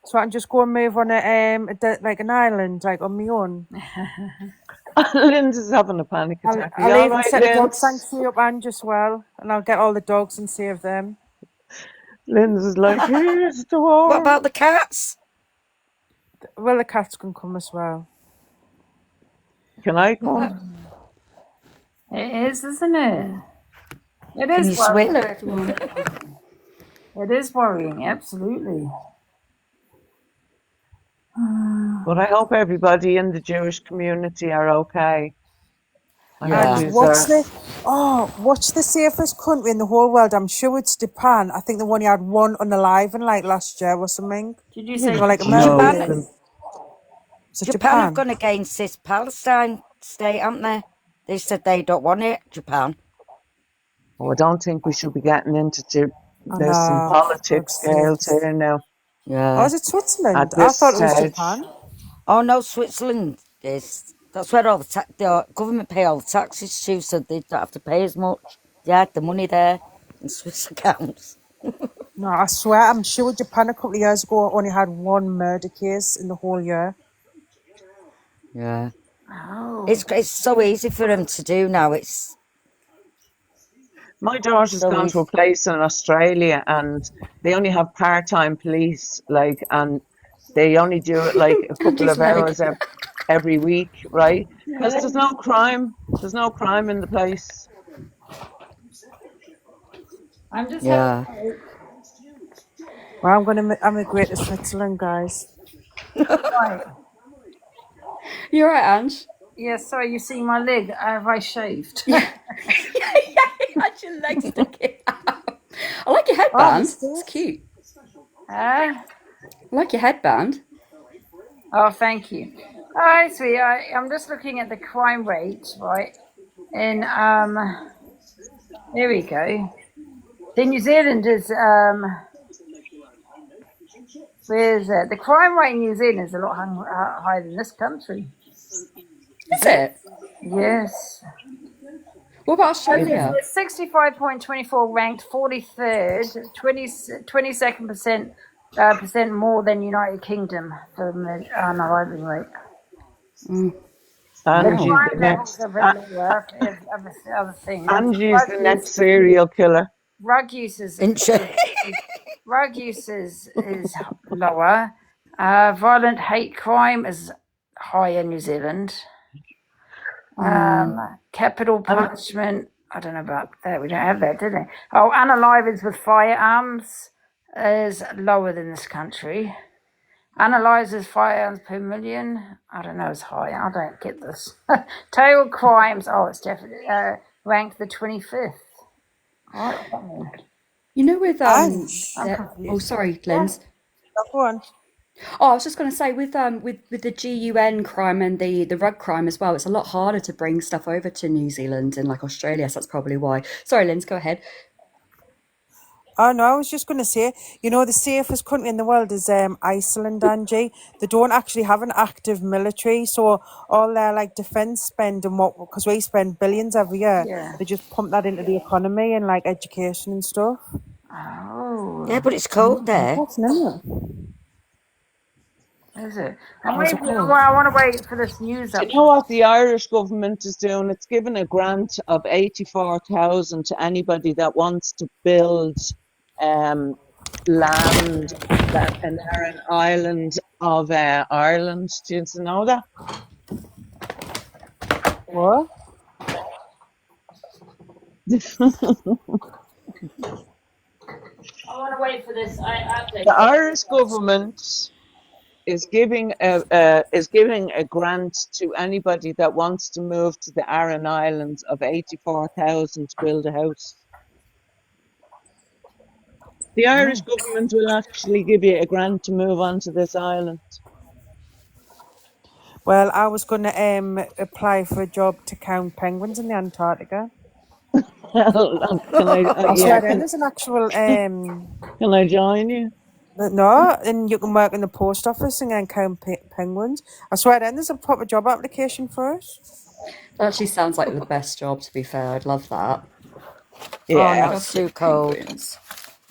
so I can just go and move on like an island, like on my own? Linda's having a panic attack. Are you I'll all even right, set a dog Linz? sanctuary up, Ange, as well, and I'll get all the dogs and save them. Linz is like, here's the What war. about the cats? Well, the cats can come as well. Can I come? It is, isn't it? It Can is you swim? worrying. It is worrying, absolutely. But I hope everybody in the Jewish community are okay. I hope Yeah. And these what's the safest country in the whole world? I'm sure it's Japan. I think they only had one unalive like last year or something. Did you say They were like No. America. So Japan have gone against this Palestine state, haven't they? They said they don't want it, Japan. Oh, I don't think we should be getting into there's some No, politics, for girls, God's here now. Oh, Yeah. is it Switzerland? At I this thought it was stage. Japan. Oh no, Switzerland is. That's where all the government pay all the taxes to, so they don't have to pay as much. They had the money there in Swiss accounts. No, I swear, I'm sure Japan a couple of years ago only had one murder case in the whole year. Yeah. Oh. It's so easy for them to do now. It's My daughter's so gone easy. to a place in Australia and they only have part-time police, like, and they only do it like a couple of hours every week, right? Because there's no crime. There's no crime in the place. I'm just Yeah. Well, I'm going to emigrate to Switzerland, guys. right. You're right, Ange. Yeah, sorry, you see my leg. Have I shaved? Yeah. Had your legs sticking out. I like your headband. It's cute. I like your headband. Oh, thank you. All right, sweetie. I'm just looking at the crime rate, right? And here we go. The New Zealand is where is it? The crime rate in New Zealand is a lot higher than this country. Is it? Yes. What about Australia? 65.24 ranked 43rd, 22nd percent more than United Kingdom for the unarriving rate. Angie's the next. Other things. Angie's the next serial killer. Rug use is lower. Violent hate crime is higher in New Zealand. Capital punishment, I don't know about that. We don't have that, do they? Oh, unalivings with firearms is lower than this country. Analyzes firearms per million. I don't know, it's high. I don't get this. Total crimes. Oh, it's definitely ranked the 25th. You know, with oh, sorry, Linz. Go on. Oh, I was just going to say with the GUN crime and the rug crime as well, it's a lot harder to bring stuff over to New Zealand and like Australia. So that's probably why. Sorry, Linz, go ahead. Oh no, I was just going to say, you know, the safest country in the world is Iceland, Angie. They don't actually have an active military, so all their like defense spend and because we spend billions every year, they just pump that into the economy and like education and stuff. Oh, yeah, but it's cold there. Is it? I want to wait for this news. Do you know what the Irish government is doing? It's giving a grant of 84,000 to anybody that wants to build land that an Aran island of Ireland. Do you know that? What? I want to wait for this. The Irish government is giving a grant to anybody that wants to move to the Aran Islands of 84,000 to build a house. The Irish government will actually give you a grant to move onto this island. Well, I was going to apply for a job to count penguins in the Antarctica. There's an actual. Can I join you? No, and you can work in the post office and then count penguins. I swear, then there's a proper job application for it. That actually sounds like the best job, to be fair. I'd love that. Yeah, it's too cold.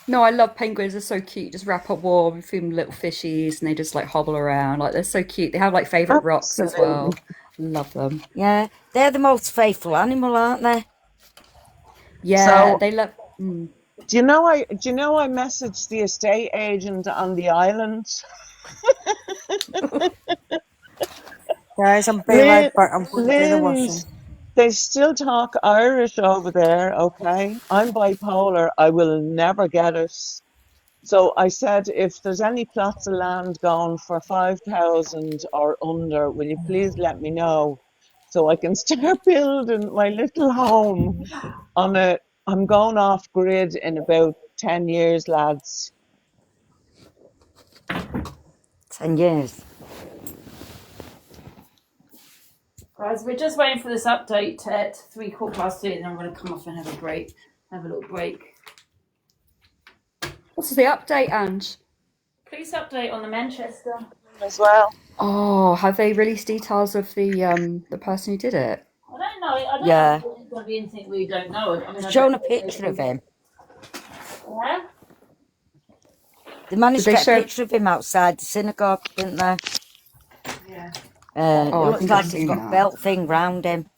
No, I love penguins. They're so cute. Just wrap up warm, feed them little fishies, and they just like hobble around. Like they're so cute. They have like favorite rocks as well. Love them. Yeah, they're the most faithful animal, aren't they? Yeah, So they love. do you know I messaged the estate agent on the island? Guys, I'm be Lynn, right back. I'm going to do the washing. they still talk Irish over there, okay? I'm bipolar. I will never get it. So I said, if there's any plots of land going for 5,000 or under, will you please let me know so I can start building my little home I'm going off grid in about 10 years, lads. 10 years. Guys, we're just waiting for this update at 3:15, and I'm going to come off and have a break. Have a little break. What's the update, Ange? Police update on the Manchester as well. Oh, have they released details of the person who did it? I don't know. I don't Yeah. know if it's going to be anything we don't know. I mean, They've shown a picture of him. Yeah? They managed to Did they get show- a picture of him outside the synagogue, didn't they? Yeah. It I looks think like I've he's seen got a that. belt thing round him.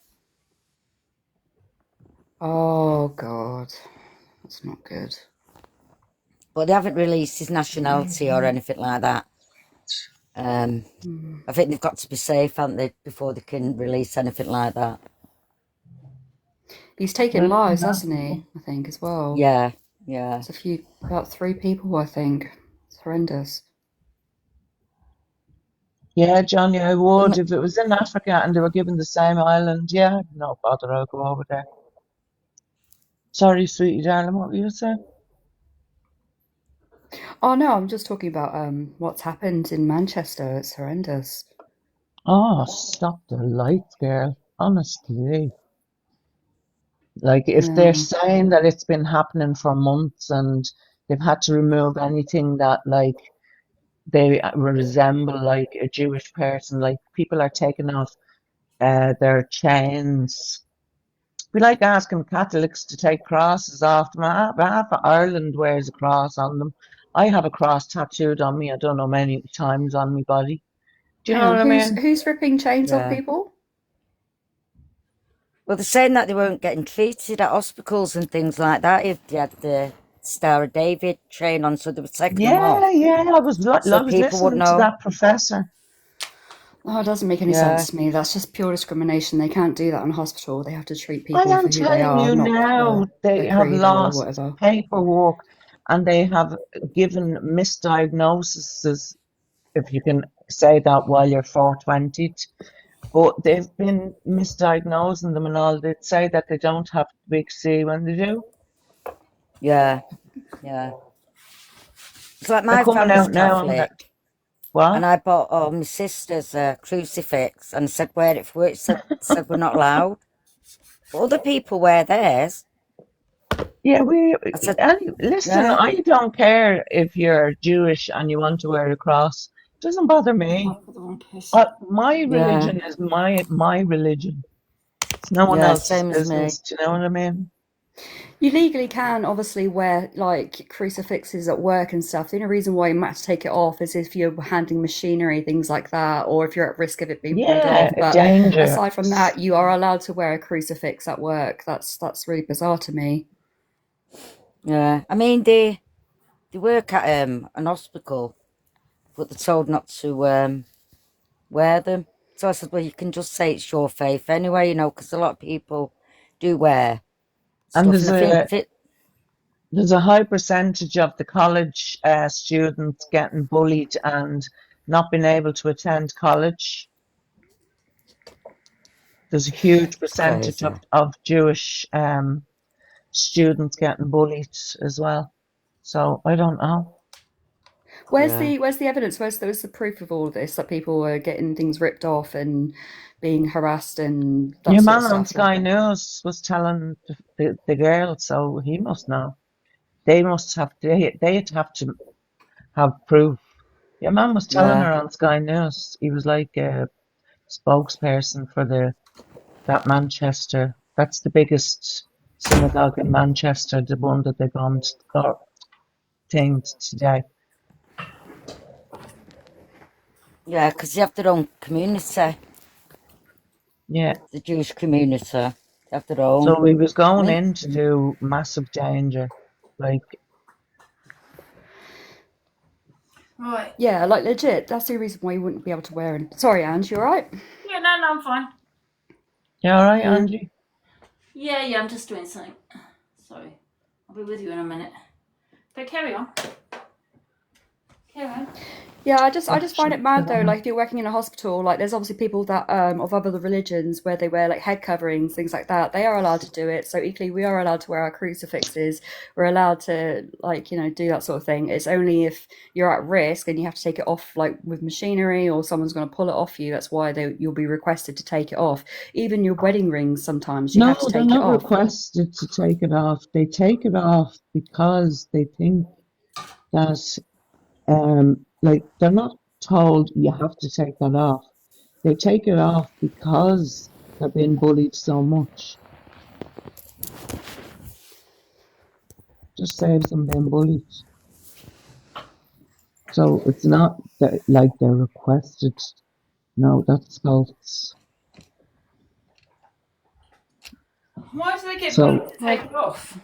Oh God, that's not good. But they haven't released his nationality or anything like that. I think they've got to be safe, haven't they, before they can release anything like that. He's taken lives, hasn't he? I think as well. Yeah. It's about 3 people, I think. It's horrendous. Yeah, Johnny, I would. If it was in Africa and they were given the same island, yeah, no bother, I'll go over there. Sorry, sweetie darling, what were you saying? Oh no, I'm just talking about what's happened in Manchester. It's horrendous. Oh, stop the lights, girl. Honestly. Like, if they're saying that it's been happening for months and they've had to remove anything that, like, they resemble, like, a Jewish person, like, people are taking off their chains. We like asking Catholics to take crosses off them. Half of Ireland wears a cross on them. I have a cross tattooed on me, I don't know, many times on my body. Do you know what I mean? Who's ripping chains off Yeah. people? Well, they're saying that they weren't getting treated at hospitals and things like that if they had the Star of David chain on, so they were taking them off. Yeah, I was So people would listening to know. that professor. Oh, it doesn't make any Yeah. sense to me. That's just pure discrimination. They can't do that in a hospital. They have to treat people I for am who they telling are, you not now, they their have creed or lost whatever. paperwork and they have given misdiagnoses, if you can say that while you're 420. But they've been misdiagnosing them and all. They'd say that they don't have the big C when they do. Yeah. It's like They're my coming family's out now. Catholic, What? and I bought my sister's a crucifix and said, wear it for it. Said we're not allowed. But other people wear theirs. Yeah, I said, listen, yeah. I don't care if you're Jewish and you want to wear a cross. It doesn't bother me. My religion is my religion. It's no one Yeah, else's same as me. business. Do you know what I mean? You legally can obviously wear like crucifixes at work and stuff. The only reason why you might have to take it off is if you're handling machinery, things like that, or if you're at risk of it being pulled off. But danger. aside from that, you are allowed to wear a crucifix at work. That's really bizarre to me. Yeah, I mean they work at an hospital, but they're told not to wear them. So I said, well, you can just say it's your faith anyway, you know, because a lot of people do wear And stuff. there's a high percentage of the college students getting bullied and not being able to attend college. There's a huge percentage of Jewish students getting bullied as well. So I don't know. Where's the evidence? Where's the proof of all of this, that people were getting things ripped off and being harassed and that Your sort of man on stuff? Sky News was telling the girl, so he must know. They'd have to have proof. Your man was telling her on Sky News. He was like a spokesperson for that Manchester. That's the biggest synagogue in Manchester, the one that they bombed things today. Yeah, because they have their own community. Yeah. The Jewish community have their own. So we was going into massive danger. Like, Right. Yeah, like legit. That's the reason why you wouldn't be able to wear it. Sorry, Ange, you alright? Yeah, no, I'm fine. you all right, Angie? Yeah, I'm just doing something. Sorry. I'll be with you in a minute. But carry on. Carry on. Yeah, I just find it mad though. Like, if you're working in a hospital, like there's obviously people that of other religions where they wear like head coverings, things like that. They are allowed to do it. So equally, we are allowed to wear our crucifixes. We're allowed to do that sort of thing. It's only if you're at risk and you have to take it off, like with machinery or someone's going to pull it off you. That's why you'll be requested to take it off. Even your wedding rings, sometimes you have to take it they're off. not requested to take it off. They take it off because they think that, like, they're not told you have to take that off. They take it off because they're being bullied so much. Just saves them being bullied. So it's not that like they're requested. No, that's false. Why do they get bullied to take it off?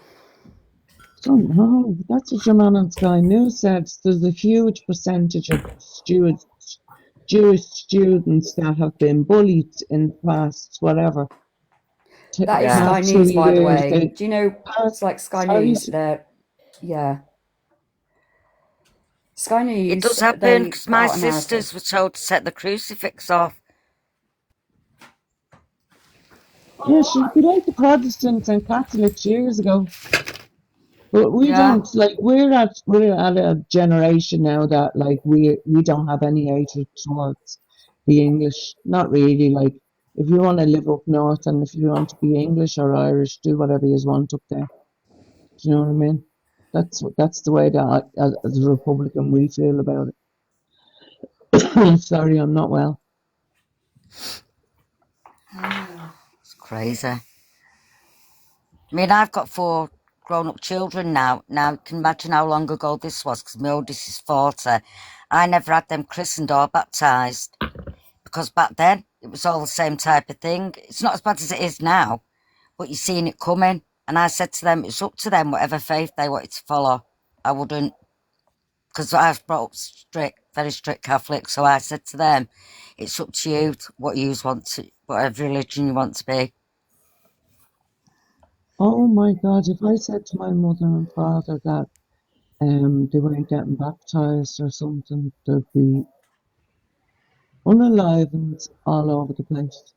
Don't know. That's what your man on Sky News said. There's a huge percentage of Jewish students that have been bullied in the past, whatever. That is Sky News, by the way. Do you know, it's like Sky News, yeah. Sky News. It does happen because my sisters were told to set the crucifix off. Yeah, should be like the Protestants and Catholics years ago. But we don't, like, we're at a generation now that, like, we don't have any hatred towards the English. Not really. Like, if you want to live up north and if you want to be English or Irish, do whatever you want up there. Do you know what I mean? That's the way that as a Republican we feel about it. Sorry, I'm not well. It's crazy. I mean, I've got 4 grown-up children now. Now, you can imagine how long ago this was, because my oldest is 40. I never had them christened or baptised, because back then, it was all the same type of thing. It's not as bad as it is now, but you're seeing it coming. And I said to them, it's up to them, whatever faith they wanted to follow. I wouldn't, because I've brought up very strict Catholic, so I said to them, it's up to you, whatever religion you want to be. Oh my God, if I said to my mother and father that they weren't getting baptised or something, there'd be unalivings all over the place.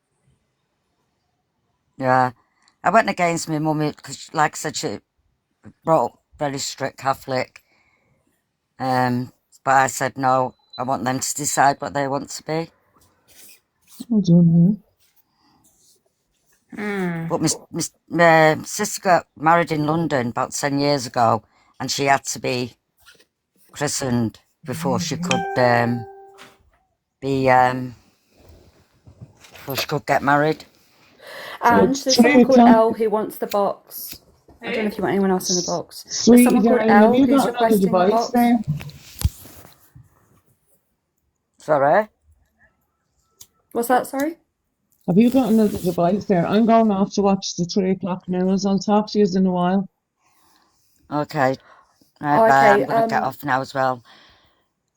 Yeah. I went against my mummy because, like I said, she brought up very strict Catholic. But I said, no, I want them to decide what they want to be. Well done, But my sister got married in London about 10 years ago, and she had to be christened before she could get married. And there's someone called Elle who wants the box. I don't know if you want anyone else in the box. There's someone called Elle who's requesting the box. There? Sorry? What's that, sorry? Have you got another device there? I'm going off to watch the 3 o'clock news. I'll talk to you in a while. Okay. Right, bye. I'm going to get off now as well.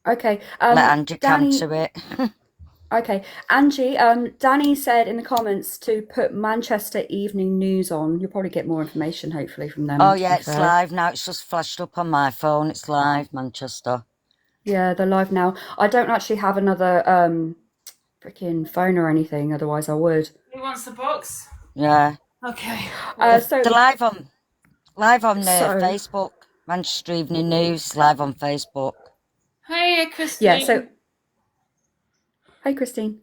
Okay. Let Angie come to it. Okay. Angie, Danny said in the comments to put Manchester Evening News on. You'll probably get more information, hopefully, from them. Oh, yeah, it's live now. It's just flashed up on my phone. It's live, Manchester. Yeah, they're live now. I don't actually have another freaking phone or anything, otherwise I would. Who wants the box? Yeah. Okay. So they're live on Facebook. Manchester Evening News live on Facebook. Hey, Christine. Yeah. So. Hi, Christine.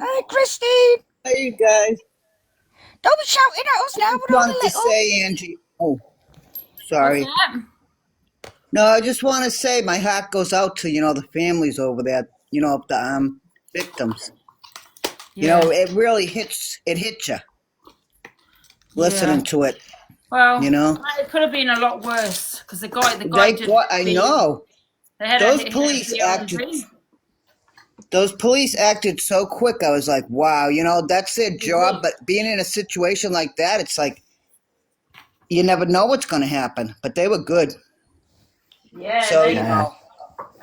Hi, Christine. Hey, you guys. Don't be shouting at us now. I want to say, Angie. Oh, sorry. No, I just want to say my heart goes out to the families over there. The victims. Yeah. It really hits you listening to it. Well, it could have been a lot worse because the guy I know. they had Those police acted. those police acted so quick. I was like, wow, you know, that's their job. But being in a situation like that, it's like you never know what's going to happen. But they were good. Yeah, So, there you Yeah. go.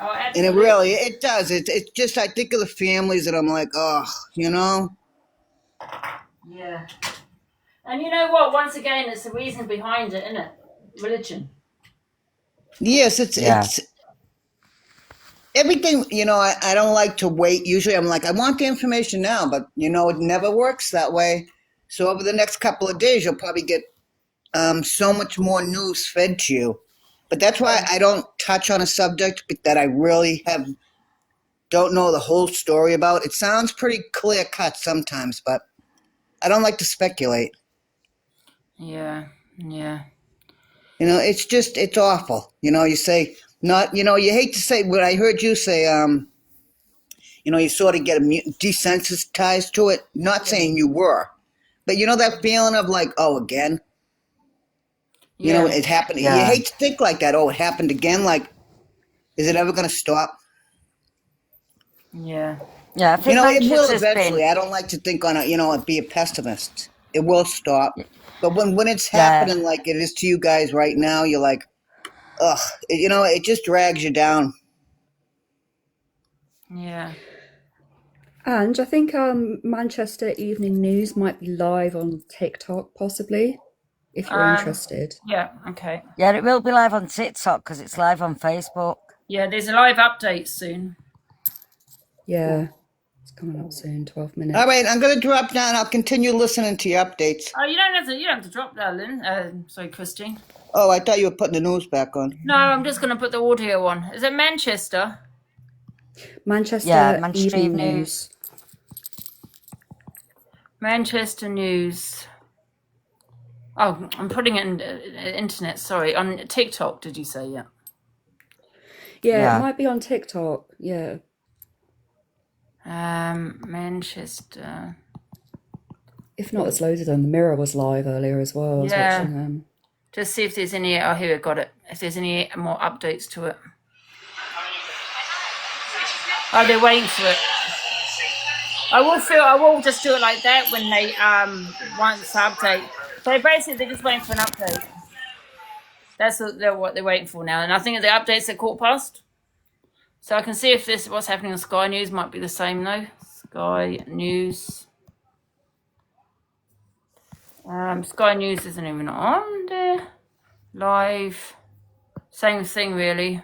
Oh, and it absolutely. really, it does. It's just, I think of the families and I'm like, oh, you know. Yeah. And you know what? Once again, it's the reason behind it, isn't it? Religion. Yes, Yeah. it's everything, you know, I don't like to wait. Usually I'm like, I want the information now, but you know, it never works that way. So over the next couple of days, you'll probably get so much more news fed to you. But that's why I don't touch on a subject that I really don't know the whole story about. It sounds pretty clear cut sometimes, but I don't like to speculate. Yeah. Yeah. You know, it's awful. You know, you say not, you know, you hate to say what I heard you say, you know, you sort of get desensitized to it. Not saying you were, but you know that feeling of like, oh, again. You know, it happened. You Yeah. hate to think like that. Oh, it happened again. Like, is it ever going to stop? Yeah. Yeah, I You think know, it will Manchester's eventually. been. I don't like to think on a, you know, be a pessimist. It will stop. But when it's Yeah. happening like it is to you guys right now, you're like, ugh. You know, it just drags you down. Yeah. And I think Manchester Evening News might be live on TikTok, possibly, if you're interested. Yeah. Okay. Yeah, it will be live on TikTok because it's live on Facebook. Yeah. There's a live update soon. Yeah, it's coming up soon, 12 minutes. All right, I'm going to drop down. I'll continue listening to your updates. Oh, you don't have to drop that, Lynn. Sorry, Christine. Oh, I thought you were putting the news back on. No, I'm just going to put the audio on. Is it Manchester? Manchester Manchester Evening Evening. News. Manchester News. Oh, I'm putting it in the internet. Sorry, on TikTok. Did you say? Yeah. Yeah, Yeah. it might be on TikTok. Yeah. Manchester. If not, it's loads of them. The Mirror was live earlier as well. I was Yeah. watching them. Just see if there's any. Oh, here we got it. If there's any more updates to it. Oh, they're waiting for it. I will just do it like that when they want to update. So basically, they're just waiting for an update. That's what they're waiting for now. And I think the updates are caught past. So I can see if what's happening on Sky News might be the same though. Sky News. Sky News isn't even on there. Live. Same thing really.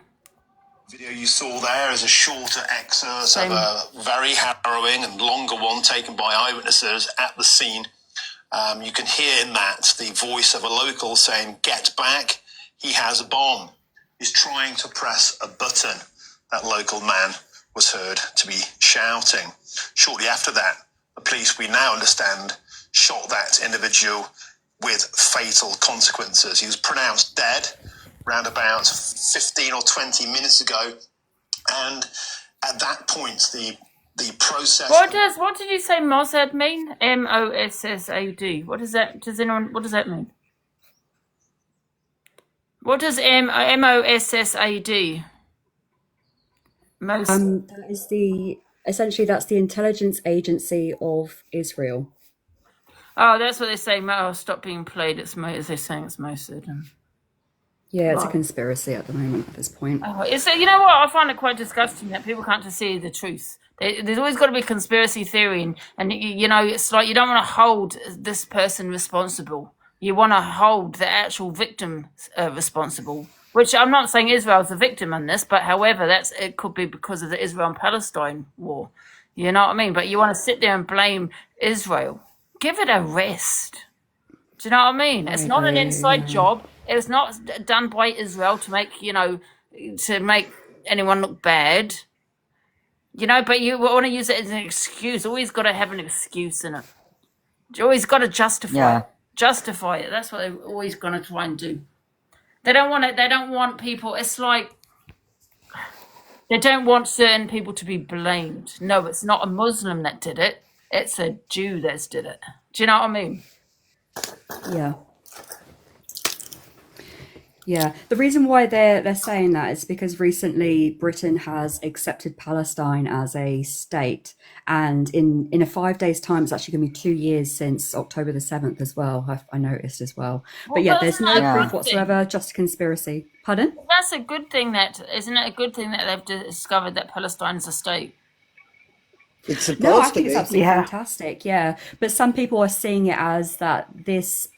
Video you saw there is a shorter excerpt of a very harrowing and longer one taken by eyewitnesses at the scene. You can hear in that the voice of a local saying, "Get back, he has a bomb." He's trying to press a button. That local man was heard to be shouting. Shortly after that, the police, we now understand, shot that individual with fatal consequences. He was pronounced dead around about 15 or 20 minutes ago. And at that point, the process... What did you say Mossad mean? M-O-S-S-A-D. What does that mean? What does M-O-S-S-A-D? That is essentially that's the intelligence agency of Israel. Oh, that's what they say. Oh, stop being played. They're saying it's Mossad. Yeah, it's a conspiracy at the moment at this point. Oh, you know what? I find it quite disgusting that people can't just see the truth. There's always got to be conspiracy theory, and you know, it's like you don't want to hold this person responsible. You want to hold the actual victim responsible. Which I'm not saying Israel's the victim in this, but however, it could be because of the Israel and Palestine war. You know what I mean? But you want to sit there and blame Israel. Give it a rest. Do you know what I mean? It's not an inside job. It's not done by Israel to make anyone look bad. You know, but you want to use it as an excuse. Always got to have an excuse in it. You always got to justify it. Justify it. That's what they're always going to try and do. They don't want it. They don't want people. It's like they don't want certain people to be blamed. No, it's not a Muslim that did it. It's a Jew that's did it. Do you know what I mean? Yeah. Yeah, the reason why they're saying that is because recently Britain has accepted Palestine as a state, and in a 5 days' time, it's actually going to be 2 years since October the 7th as well. I noticed as well, but yeah, there's no proof whatsoever, just a conspiracy. Pardon? That's a good thing. That isn't it a good thing that they've discovered that Palestine's a state? It's supposed No, I to think it's be. absolutely fantastic. Yeah, but some people are seeing it as that this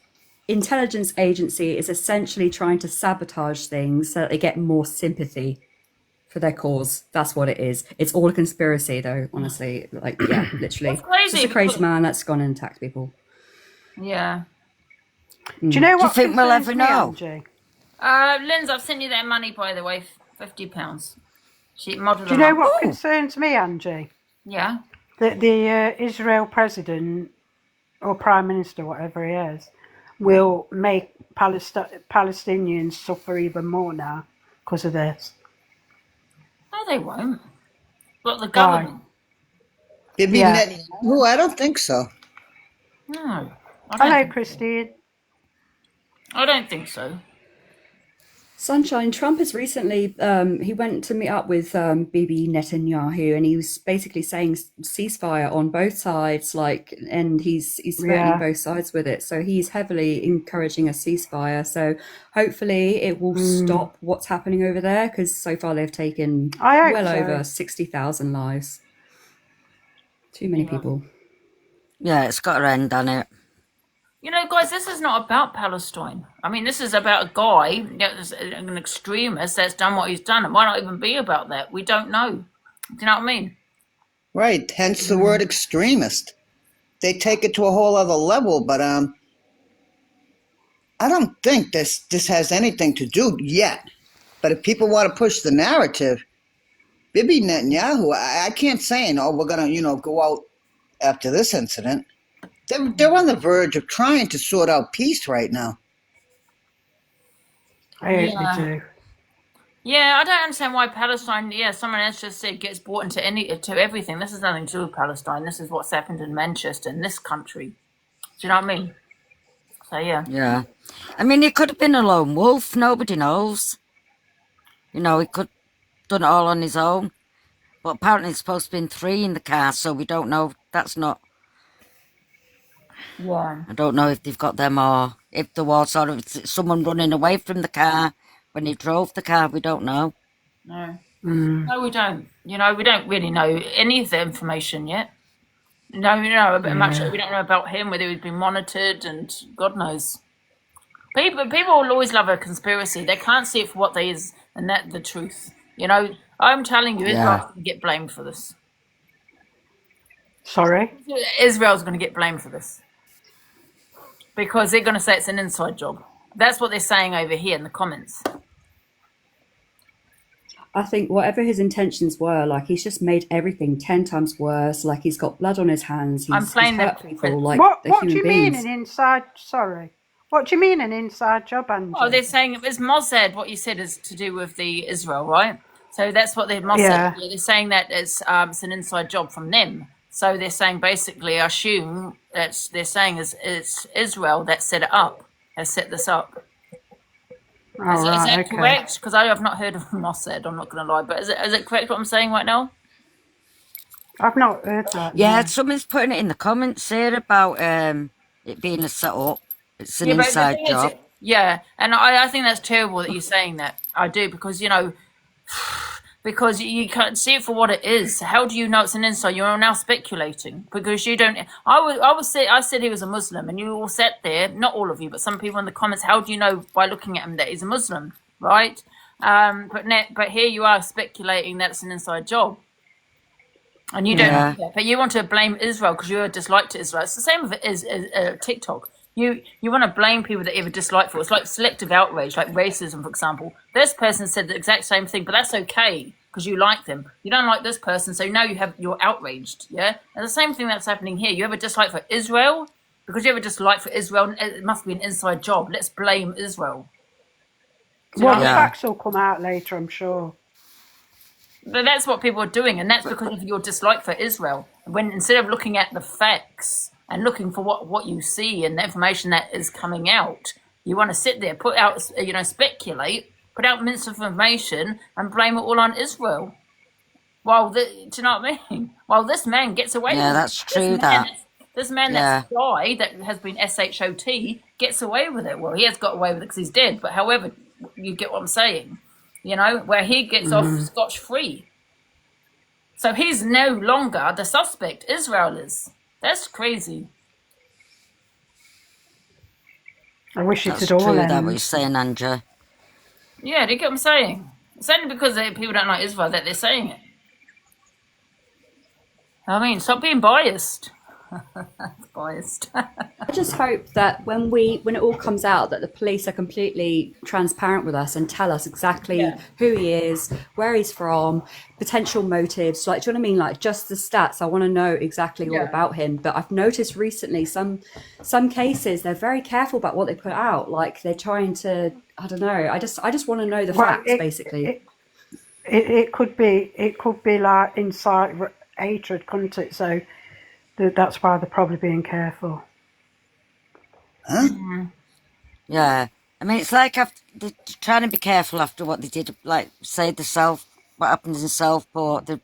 intelligence agency is essentially trying to sabotage things so that they get more sympathy for their cause. That's what it is. It's all a conspiracy, though, honestly. Like, yeah, literally. It's crazy It's just a crazy man that's gone and attacked people. Yeah. Do you know what? Do you think we'll ever know? Linz, I've sent you that money, by the way, £50. She modelled. Do you know what concerns me, Angie? Yeah. That the Israel president or prime minister, whatever he is, will make Palestinians suffer even more now because of this. No, they won't. But the government. Bibi Netanyahu? I don't think so. No. Hello, Christine. I don't think so. Sunshine, Trump has recently, he went to meet up with Bibi Netanyahu, and he was basically saying ceasefire on both sides, and he's threatening both sides with it. So he's heavily encouraging a ceasefire. So hopefully it will stop what's happening over there, because so far they've taken over 60,000 lives. Too many people. Yeah, it's got to end, hasn't it? You know, guys, this is not about Palestine. I mean, this is about a guy, an extremist that's done what he's done. It might not even be about that. We don't know. Do you know what I mean? Right. Hence the word extremist. They take it to a whole other level, but I don't think this has anything to do yet. But if people want to push the narrative, Bibi Netanyahu, I can't say, we're going to, go out after this incident. They're on the verge of trying to sort out peace right now. I do. Yeah, I don't understand why Palestine. Yeah, someone else just said gets brought into everything. This has nothing to do with Palestine. This is what's happened in Manchester, in this country. Do you know what I mean? So yeah. Yeah, I mean, he could have been a lone wolf. Nobody knows. He could have done it all on his own. But apparently, it's supposed to have been 3 in the car, so we don't know. That's not. Yeah. I don't know if they've got them or if there was sort of someone running away from the car when he drove the car. We don't know. No. No, we don't. We don't really know any of the information yet. No, we know much. We don't know about him, whether he's been monitored, and God knows. People will always love a conspiracy. They can't see it for what it is, and that's the truth. I'm telling you, Israel's going to get blamed for this. Sorry? Israel's going to get blamed for this. Because they're going to say it's an inside job. That's what they're saying over here in the comments. I think whatever his intentions were, he's just made everything 10 times worse. He's got blood on his hands. I'm playing hurt people. What do you mean an inside? Sorry. What do you mean an inside job, Angie? Oh, they're saying it's Mossad. What you said is to do with the Israel, right? So that's what they're Mossad. Yeah. They're saying that it's an inside job from them. So they're saying basically, I assume that they're saying it's Israel that set it up, has set this up. Is that correct? Because I have not heard of Mossad, I'm not going to lie. But is it correct what I'm saying right now? I've not heard that. Yeah, someone's putting it in the comments here about it being a set-up. It's an inside job. Yeah, and I think that's terrible that you're saying that. I do, because, because you can't see it for what it is. How do you know it's an inside? You're now speculating because you don't. I said he was a Muslim, and you all sat there. Not all of you, but some people in the comments. How do you know by looking at him that he's a Muslim, right? But here you are speculating that it's an inside job, and you don't. Yeah. But you want to blame Israel because you're a dislike to Israel. It's the same with TikTok. You want to blame people that you have a dislike for. It's like selective outrage, like racism, for example. This person said the exact same thing, but that's okay because you like them. You don't like this person, so now you're outraged, yeah? And the same thing that's happening here. You have a dislike for Israel because you have a dislike for Israel. It must be an inside job. Let's blame Israel. Well, the facts will come out later, I'm sure. But that's what people are doing, and that's because of your dislike for Israel. When instead of looking at the facts and looking for what you see and the information that is coming out, You want to sit there, put out, speculate, put out misinformation, and blame it all on Israel. Do you know what I mean? While this man gets away with it. Yeah, that's true, that. This man that's died, that has been SHOT, gets away with it. Well, he has got away with it because he's dead. But however, you get what I'm saying. Where he gets off scotch-free. So he's no longer the suspect. Israel is. That's crazy. I wish it That's had all true, ended. that what you're saying, Andrew. Yeah, do you get what I'm saying? It's only because people don't like Israel that they're saying it. I mean, stop being biased. Biased. I just hope that when it all comes out, that the police are completely transparent with us and tell us exactly who he is, where he's from, potential motives. Like, do you know what I mean? Like, just the stats. I want to know exactly all about him. But I've noticed recently some cases they're very careful about what they put out. Like, they're trying to, I don't know. I just want to know the facts, basically. It could be like inside hatred, couldn't it? So that's why they're probably being careful. Huh? Yeah. I mean, it's like they're trying to be careful after what they did, like, say, what happened in Southport. They're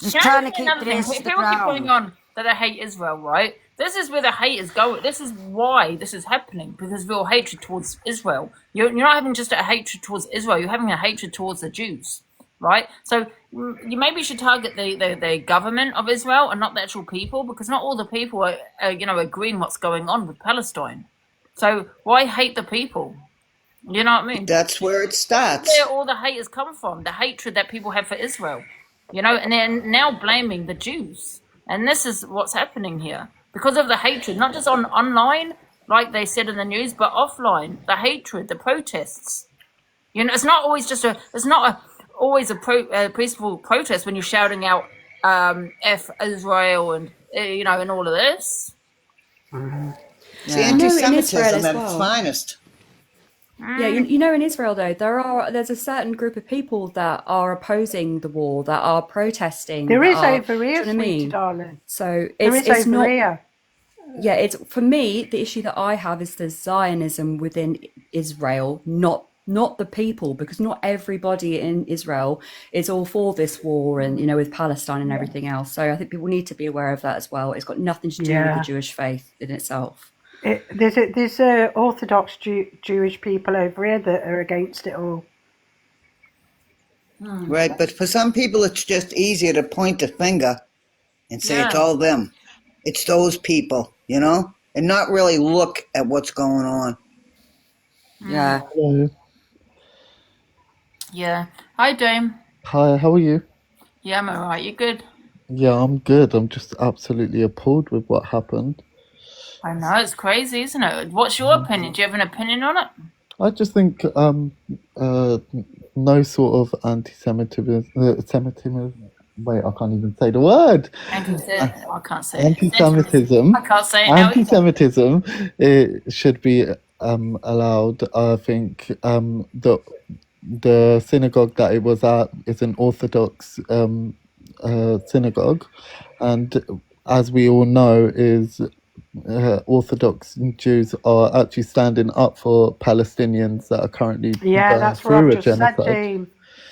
just trying to keep their ears to the People keep putting ground. on that they hate Israel, right? This is where the hate is going. This is why this is happening, because real hatred towards Israel. You're not having just a hatred towards Israel, you're having a hatred towards the Jews, right? So you maybe should target the government of Israel and not the actual people, because not all the people are agreeing what's going on with Palestine. So why hate the people? You know what I mean? That's where it starts. Where all the hate has come from, the hatred that people have for Israel. And they're now blaming the Jews. And this is what's happening here. Because of the hatred, not just online, like they said in the news, but offline. The hatred, the protests. It's not always always a peaceful protest when you're shouting out F Israel and and all of this. It's anti-Semitism at its finest. Yeah, in Israel though, there's a certain group of people that are opposing the war, that are protesting. There is over over here, sweetie darling. So it's not. Here. Yeah, it's for me. The issue that I have is the Zionism within Israel, not the people, because not everybody in Israel is all for this war and with Palestine and everything else. So I think people need to be aware of that as well. It's got nothing to do with the Jewish faith in itself. There's Orthodox Jewish people over here that are against it all. Right, but for some people it's just easier to point the finger and say it's all them. It's those people, and not really look at what's going on. Yeah. Hello. Yeah. Hi, Dame. Hi, how are you? Yeah, I'm alright. You good? Yeah, I'm good. I'm just absolutely appalled with what happened. I know, it's crazy, isn't it? What's your opinion? Do you have an opinion on it? I just think no sort of anti-Semitism. Wait, I can't even say the word. I can't say it. Anti-Semitism. I can't say it now. Anti-Semitism, it should be allowed. I think the synagogue that it was at is an Orthodox synagogue, and as we all know, is Orthodox Jews are actually standing up for Palestinians that are currently going through a genocide.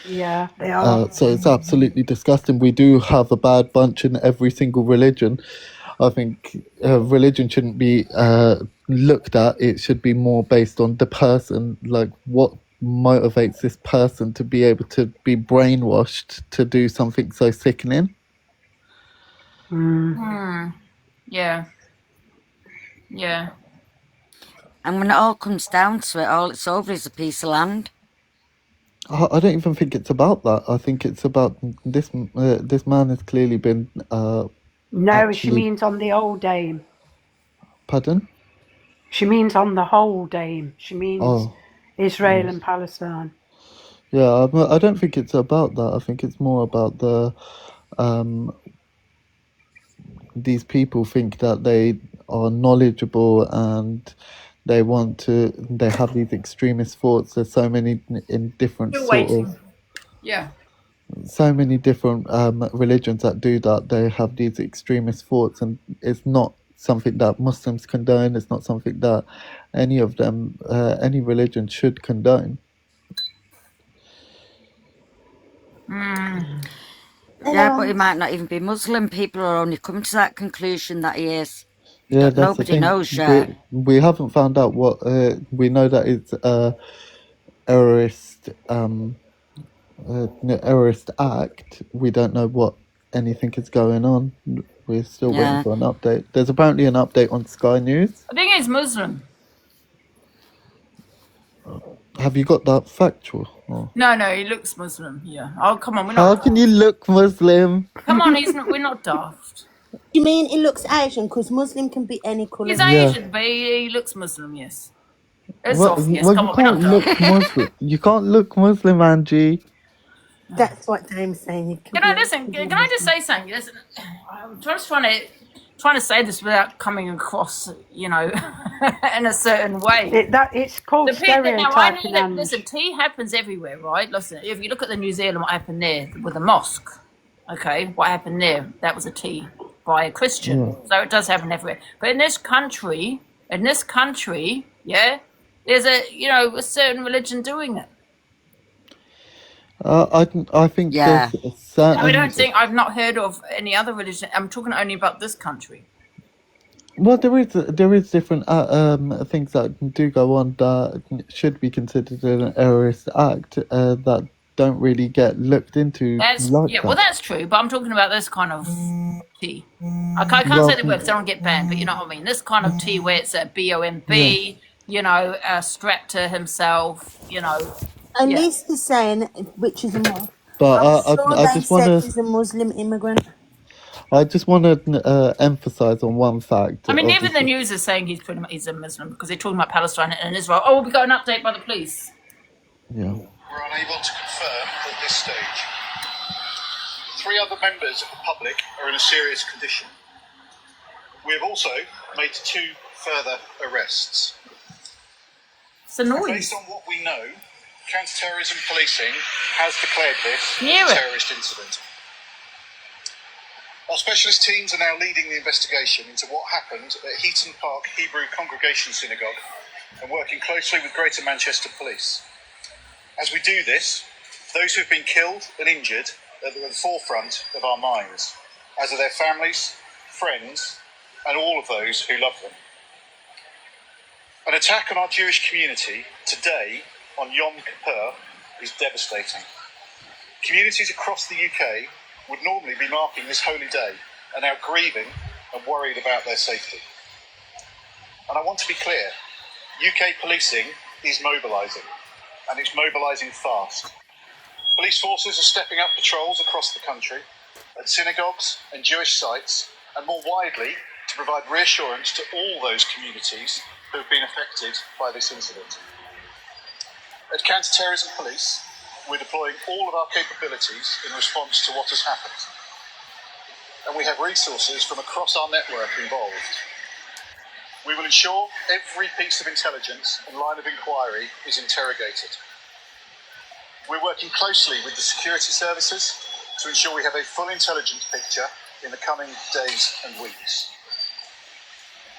Yeah, they are. So it's absolutely disgusting. We do have a bad bunch in every single religion. I think religion shouldn't be looked at. It should be more based on the person, like what motivates this person to be able to be brainwashed to do something so sickening. Yeah. Yeah. And when it all comes down to it, all it's over is a piece of land. I don't even think it's about that. I think it's about this. This man has clearly been. No, she means on the whole, Dame. Pardon? She means on the whole, Dame. She means Israel and Palestine. Yeah, I don't think it's about that. I think it's more about the. These people think that they are knowledgeable and they have these extremist thoughts. There's so many in different so many different religions that do that. They have these extremist thoughts, and it's not something that Muslims condone. It's not something that any of them, any religion should condone. Yeah, but he might not even be Muslim. People are only coming to that conclusion that he is. Yeah, that's the Nobody thing. knows yet. We haven't found out what. We know that it's terrorist terrorist act. We don't know what anything is going on. We're still waiting Yeah. for an update. There's apparently an update on Sky News. I think he's Muslim. Have you got that factual? Or... No, he looks Muslim. Yeah. Oh, come on, we're How not. can you look Muslim? Come on, we're not daft. You mean he looks Asian? Because Muslim can be any colour. He's Yeah. Asian, but he looks Muslim. Yes. It's Well, off. Yes. well, Come you on, we're can't not look daft. Muslim. You can't look Muslim, Angie. That's what Dame's saying. He can Can I be- listen? Can I just say something? Listen, I'm just trying to say this without coming across, in a certain way. It's called Now, I know stereotyping. that. And Listen, tea happens everywhere, right? Listen, if you look at the New Zealand, what happened there with the mosque? Okay, what happened there? That was a tea by a Christian, so it does happen everywhere. But in this country, yeah, there's a certain religion doing it. I think Yeah. there's a certain. I don't think I've not heard of any other religion. I'm talking only about this country. Well, there is different things that do go on that should be considered an terrorist act that don't really get looked into That's like yeah, that. well, that's true. But I'm talking about this kind of tea. I can't say the word because I don't get banned. But you know what I mean. This kind of tea where it's a BOMB, strapped to himself. At Yeah. least he's saying which is a Muslim. But I'm sure I they just said want he's a Muslim immigrant. to emphasize on one fact. I mean, even the obviously. news is saying he's a Muslim because they're talking about Palestine and Israel. Oh, we got an update by the police. Yeah. We're unable to confirm at this stage. 3 other members of the public are in a serious condition. We have also made 2 further arrests. It's a noise. Based on what we know, counter-terrorism policing has declared this Hear a it. terrorist incident. Our specialist teams are now leading the investigation into what happened at Heaton Park Hebrew Congregation Synagogue and working closely with Greater Manchester Police. As we do this, those who have been killed and injured are at the forefront of our minds, as are their families, friends, and all of those who love them. An attack on our Jewish community today on Yom Kippur is devastating. Communities across the UK would normally be marking this holy day are now grieving and worried about their safety. And I want to be clear, UK policing is mobilising, and it's mobilising fast. Police forces are stepping up patrols across the country, at synagogues and Jewish sites, and more widely to provide reassurance to all those communities who have been affected by this incident. At Counter-Terrorism Police, we're deploying all of our capabilities in response to what has happened. And we have resources from across our network involved. We will ensure every piece of intelligence and line of inquiry is interrogated. We're working closely with the security services to ensure we have a full intelligence picture in the coming days and weeks.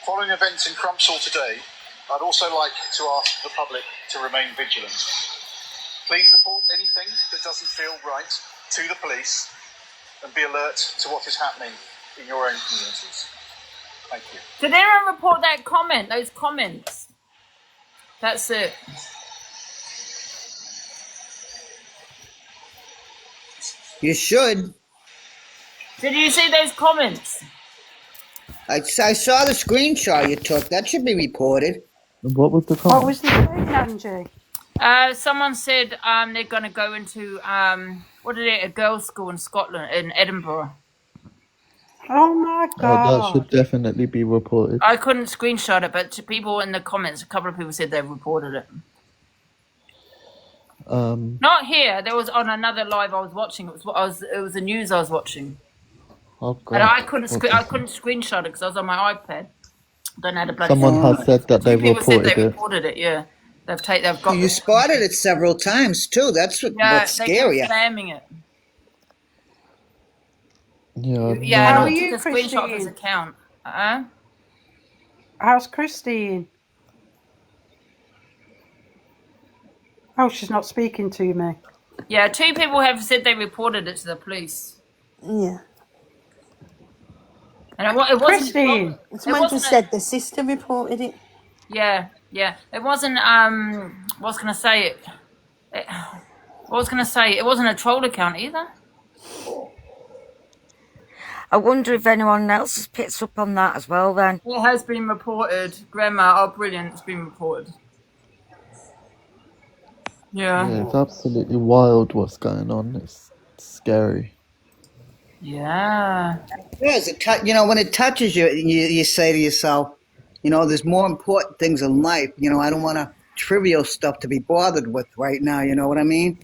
Following events in Crumpsall today, I'd also like to ask the public to remain vigilant. Please report anything that doesn't feel right to the police and be alert to what is happening in your own communities. Thank you. Did anyone report those comments? That's it. You should. Did you see those comments? I saw the screenshot you took. That should be reported. What was the what comment? was the thing, Angie? Someone said they're going to go into a girls' school in Scotland, in Edinburgh. Oh my That God. should definitely be reported. I couldn't screenshot it, but to people in the comments, a couple of people said they reported it. Not here. There was on another live I was watching. It was the news I was watching, Oh and I God. couldn't screenshot it because I was on my iPad. Don't know how to bloody. Someone has said that they People said reported they it. reported it. Yeah, they've got. You spotted it several times too. That's Yeah, what's they scary. kept spamming it. Yeah. Yeah, How and are I you, took a screenshot of his Christine? account. How's Christine? Oh, she's not speaking to me. Yeah, 2 people have said they reported it to the police. Yeah. And it wasn't. Christine! Someone just said the sister reported it. Yeah. It wasn't. What was gonna say? It wasn't a troll account either. I wonder if anyone else has picked up on that as well then. It has been reported. Grandma, oh brilliant, it's been reported. Yeah. Yeah, it's absolutely wild what's going on. It's scary. Yeah. Yes, when it touches you, you say to yourself, there's more important things in life. I don't want trivial stuff to be bothered with right now. You know what I mean?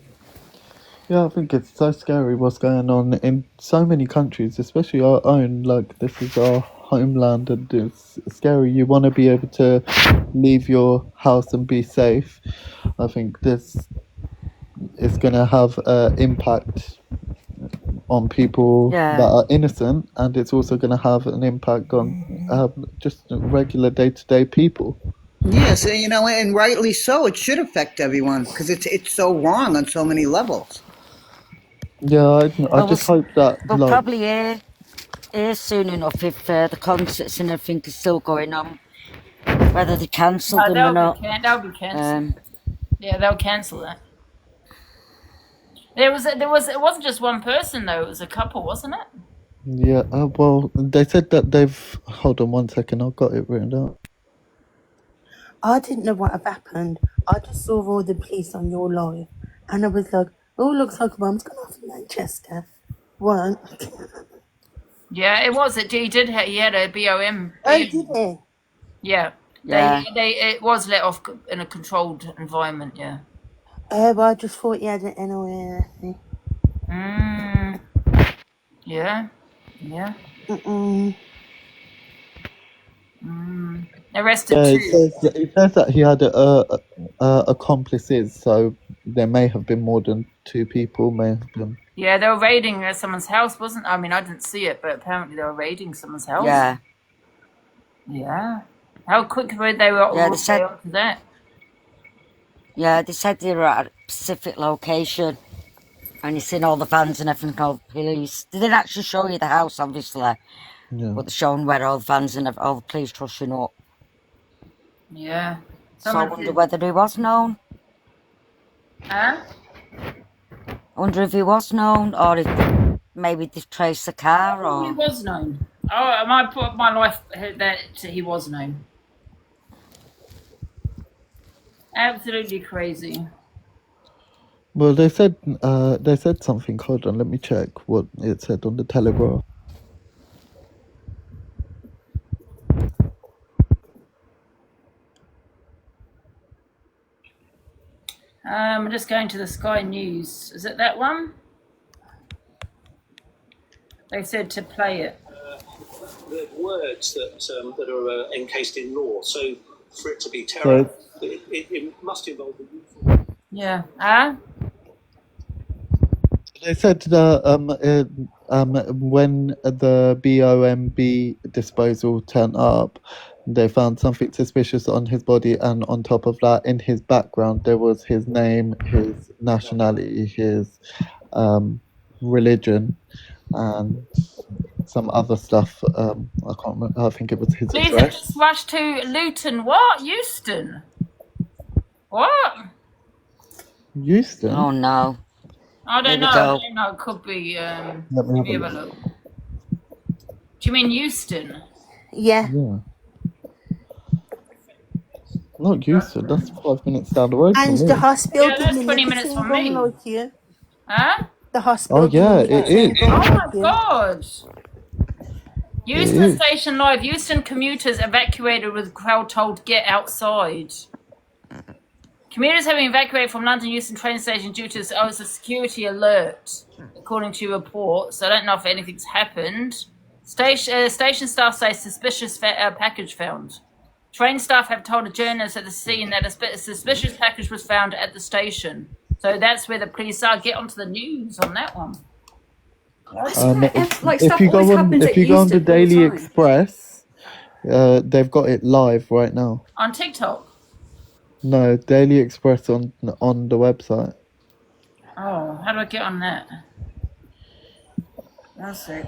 Yeah, I think it's so scary what's going on in so many countries, especially our own. Like, this is our homeland, and it's scary. You want to be able to leave your house and be safe. I think this is going to have an impact on people that are innocent, and it's also going to have an impact on just regular day-to-day people. Yes, and rightly so. It should affect everyone because it's so wrong on so many levels. Yeah, I just hope that... We'll probably hear soon enough if the concerts and everything is still going on. Whether they cancel them or not. They'll be cancelled. Yeah, they'll cancel that. It wasn't just one person though, it was a couple, wasn't it? Yeah, well, they said that they've... Hold on 1 second, I've got it written down. I didn't know what had happened. I just saw all the police on your live, and I was like, oh, looks like a bomb's gone off in Manchester. What? Yeah, it was. He had a BOM. Oh, did he? Yeah. It was let off in a controlled environment, yeah. Oh, well, I just thought you had an NOA. Yeah. Yeah. Arrested Yeah, two. it says that he had accomplices, so there may have been more than 2 people, may have been. Yeah, they were raiding someone's house, wasn't? I mean, I didn't see it, but apparently they were raiding someone's house. Yeah. Yeah. How quick were they all to that? Yeah, they said they were at a specific location, and you seen all the vans and everything, all the police. They didn't actually show you the house, obviously, but they're showing where all the vans and all the police rushing up. Yeah. So I wonder whether he was known. Huh? I wonder if he was known, or if maybe they traced the car, or... He was known. Oh, my life that he was known. Absolutely crazy. Well, they said something. Hold on, let me check what it said on the Telegraph. I'm just going to the Sky News. Is it that one? They said to play it. The words that are encased in law. So for it to be terror, it must involve the use. Yeah. They said that when the BOMB disposal turned up, they found something suspicious on his body, and on top of that, in his background, there was his name, his nationality, his religion, and some other stuff. I can't remember. I think it was his Please address. just rush to Luton. What? Euston? What? Euston? Oh, no. I don't know. I don't know. It could be. Let me have a look. Do you mean Euston? Yeah. Not Euston. That's 5 minutes down the road And from the me. hospital. Yeah, that's 20 minutes from me. Like you. Huh? The hospital. Oh yeah, it is. Oh my God. Euston Station Live. Euston commuters evacuated with crowd told get outside. Commuters have been evacuated from London Euston train station due to a security alert, according to reports. I don't know if anything's happened. Station staff say suspicious package found. Train staff have told a journalist at the scene that a suspicious package was found at the station. So that's where the police are. Get onto the news on that one. If you go on the Daily Express, They've got it live right now. On TikTok? No, Daily Express on the website. Oh, how do I get on that? That's it.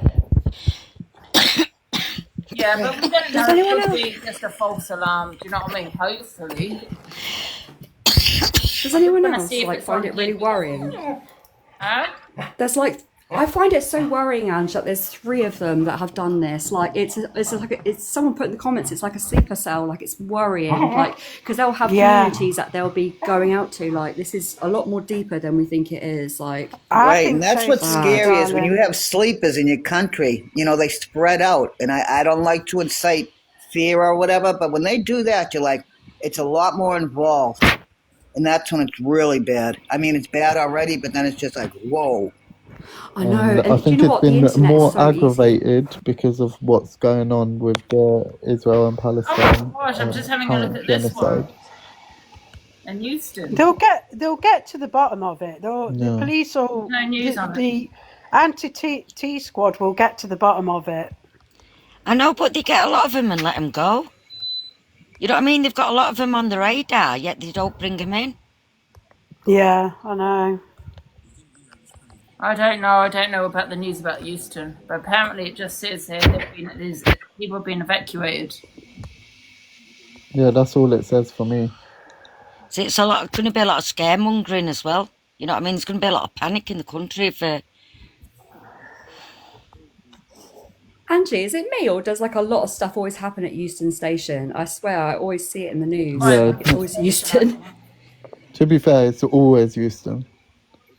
Yeah, but we don't know if it'll be just a false alarm. Do you know what I mean? Hopefully. Does anyone else find it really worrying? There's I find it so worrying, Ange, that there's 3 of them that have done this. Like it's someone put in the comments. It's like a sleeper cell. Like it's worrying. Like because they'll have communities that they'll be going out to. Like this is a lot more deeper than we think it is. Like right, and that's what's scary is when you have sleepers in your country. You know they spread out, and I don't like to incite fear or whatever. But when they do that, you're like, it's a lot more involved, and that's when it's really bad. I mean, it's bad already, but then it's just like, whoa. I know. And I think you know it's been more aggravated because of what's going on with Israel and Palestine. Oh my gosh, I'm just having a look at this one. And Houston. They'll get to the bottom of it. The police or the anti-T squad will get to the bottom of it. I know, but they get a lot of them and let them go. You know what I mean? They've got a lot of them on the radar, yet they don't bring them in. Yeah, I know. I don't know about the news about Houston, but apparently it just says here that people have been evacuated. Yeah, that's all it says for me. See, it's going to be a lot of scaremongering as well. You know what I mean? There's going to be a lot of panic in the country for... Angie, is it me or does like a lot of stuff always happen at Euston Station? I swear, I always see it in the news. Yeah. It's always Euston. To be fair, it's always Houston.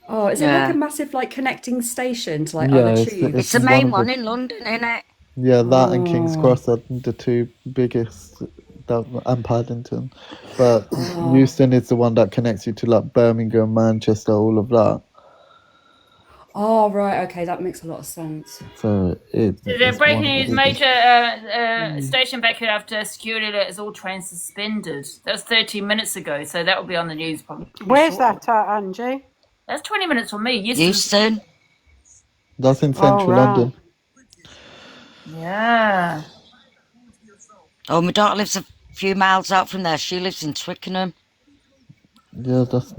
Oh, is it like a massive like connecting station to like Yeah, other it's- tubes? It's the main one in London, isn't it? Yeah, that and King's Cross are the 2 biggest, and Paddington. But Euston is the one that connects you to like Birmingham, Manchester, all of that. Oh, right, okay, that makes a lot of sense. So The breaking news: major station evacuated after security alert as all trains suspended. That was 13 minutes ago, so that will be on the news probably. Where's that at, Angie? That's 20 minutes from me. Houston. That's in central London. Yeah. Oh, my daughter lives a few miles out from there. She lives in Twickenham. Yeah, that's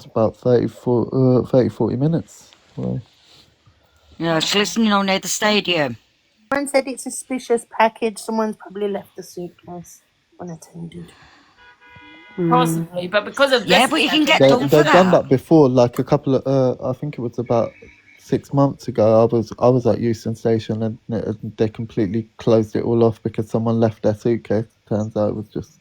about 40 minutes away. Yeah, she lives, near the stadium. Someone said it's a suspicious package. Someone's probably left the suitcase unattended. Possibly, but because of this... Yeah, but you can get They've done that before, like a couple of, I think it was about 6 months ago. I was at Euston Station and they completely closed it all off because someone left their suitcase. Turns out it was just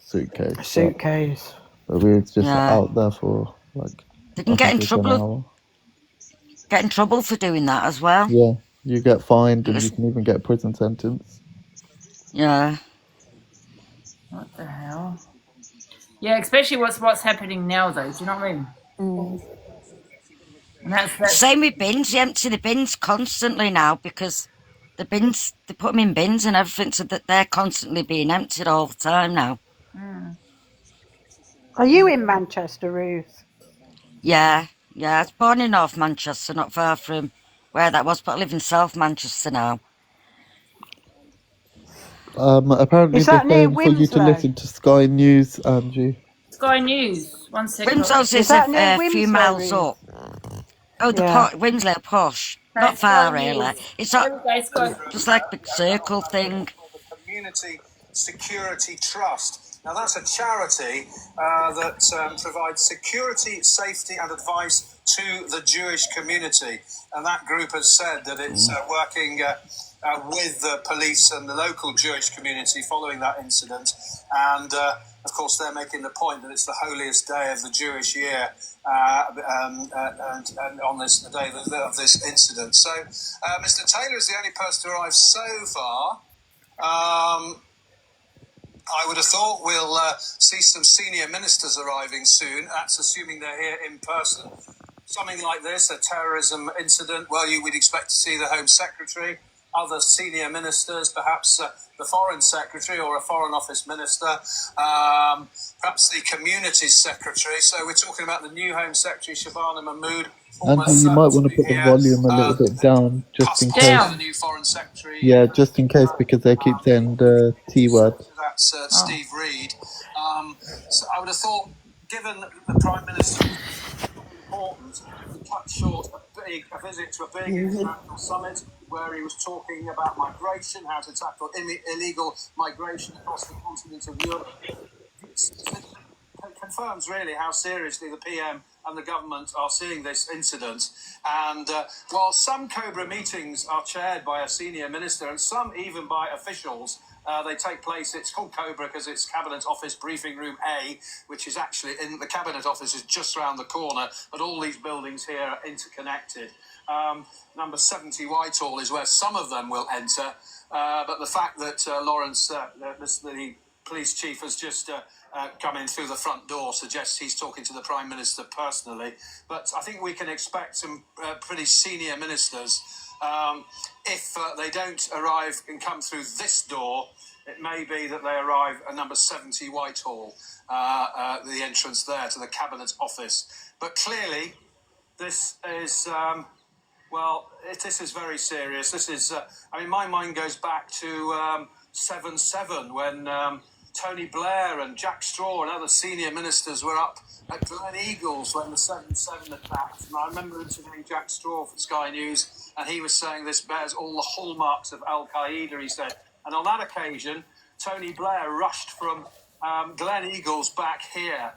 suitcase. A suitcase. But we were just out there for like... They can get in trouble. Get in trouble for doing that as well. Yeah, you get fined and you can even get a prison sentence. Yeah. What the hell? Yeah, especially what's happening now, though. Do you know what I mean? And that's... Same with bins. You empty the bins constantly now because the bins, they put them in bins and everything, so that they're constantly being emptied all the time now. Are you in Manchester, Ruth? Yeah. I was born in North Manchester, not far from where that was, but I live in South Manchester now. Apparently Is they're that near paying for you to Winslow? listen to Sky News, Angie. Sky News. 1 second. Winslow's is that a near few Winslow, miles Ruth? up. Oh, Winslow Posh. Not far, really. It's not just like a big circle thing. Community Security Trust. Now, that's a charity that provides security, safety and advice to the Jewish community. And that group has said that it's working with the police and the local Jewish community following that incident. And, of course, they're making the point that it's the holiest day of the Jewish year and on the day of this incident. So Mr. Taylor is the only person to arrive so far. I would have thought we'll see some senior ministers arriving soon. That's assuming they're here in person. Something like this, a terrorism incident, well, we'd expect to see the Home Secretary other senior ministers, perhaps the Foreign Secretary or a Foreign Office Minister, perhaps the Communities Secretary. So we're talking about the new Home Secretary, Shabana Mahmood. Andrew, you might want to put the volume a little bit down, just in case. The new Foreign Secretary. Yeah, just in case, because they keep saying the T word. That's Steve Reid. So I would have thought, given the Prime Minister important to cut short a visit to a big international summit where he was talking about migration, how to tackle illegal migration across the continent of Europe. It confirms really how seriously the PM and the government are seeing this incident. And while some COBRA meetings are chaired by a senior minister and some even by officials, they take place, it's called COBRA because it's Cabinet Office Briefing Room A, which is actually in the Cabinet Office is just around the corner, but all these buildings here are interconnected. Number 70 Whitehall is where some of them will enter, but the fact that Lawrence, the police chief, has just come in through the front door suggests he's talking to the Prime Minister personally. But I think we can expect some pretty senior ministers. If they don't arrive and come through this door, it may be that they arrive at number 70 Whitehall, the entrance there to the Cabinet Office. But clearly, this is, this is very serious. This is, my mind goes back to 7/7 when Tony Blair and Jack Straw and other senior ministers were up at Glen Eagles when the 7/7 attacked. And I remember interviewing Jack Straw for Sky News, and he was saying this bears all the hallmarks of Al-Qaeda, he said. And on that occasion, Tony Blair rushed from Glen Eagles back here.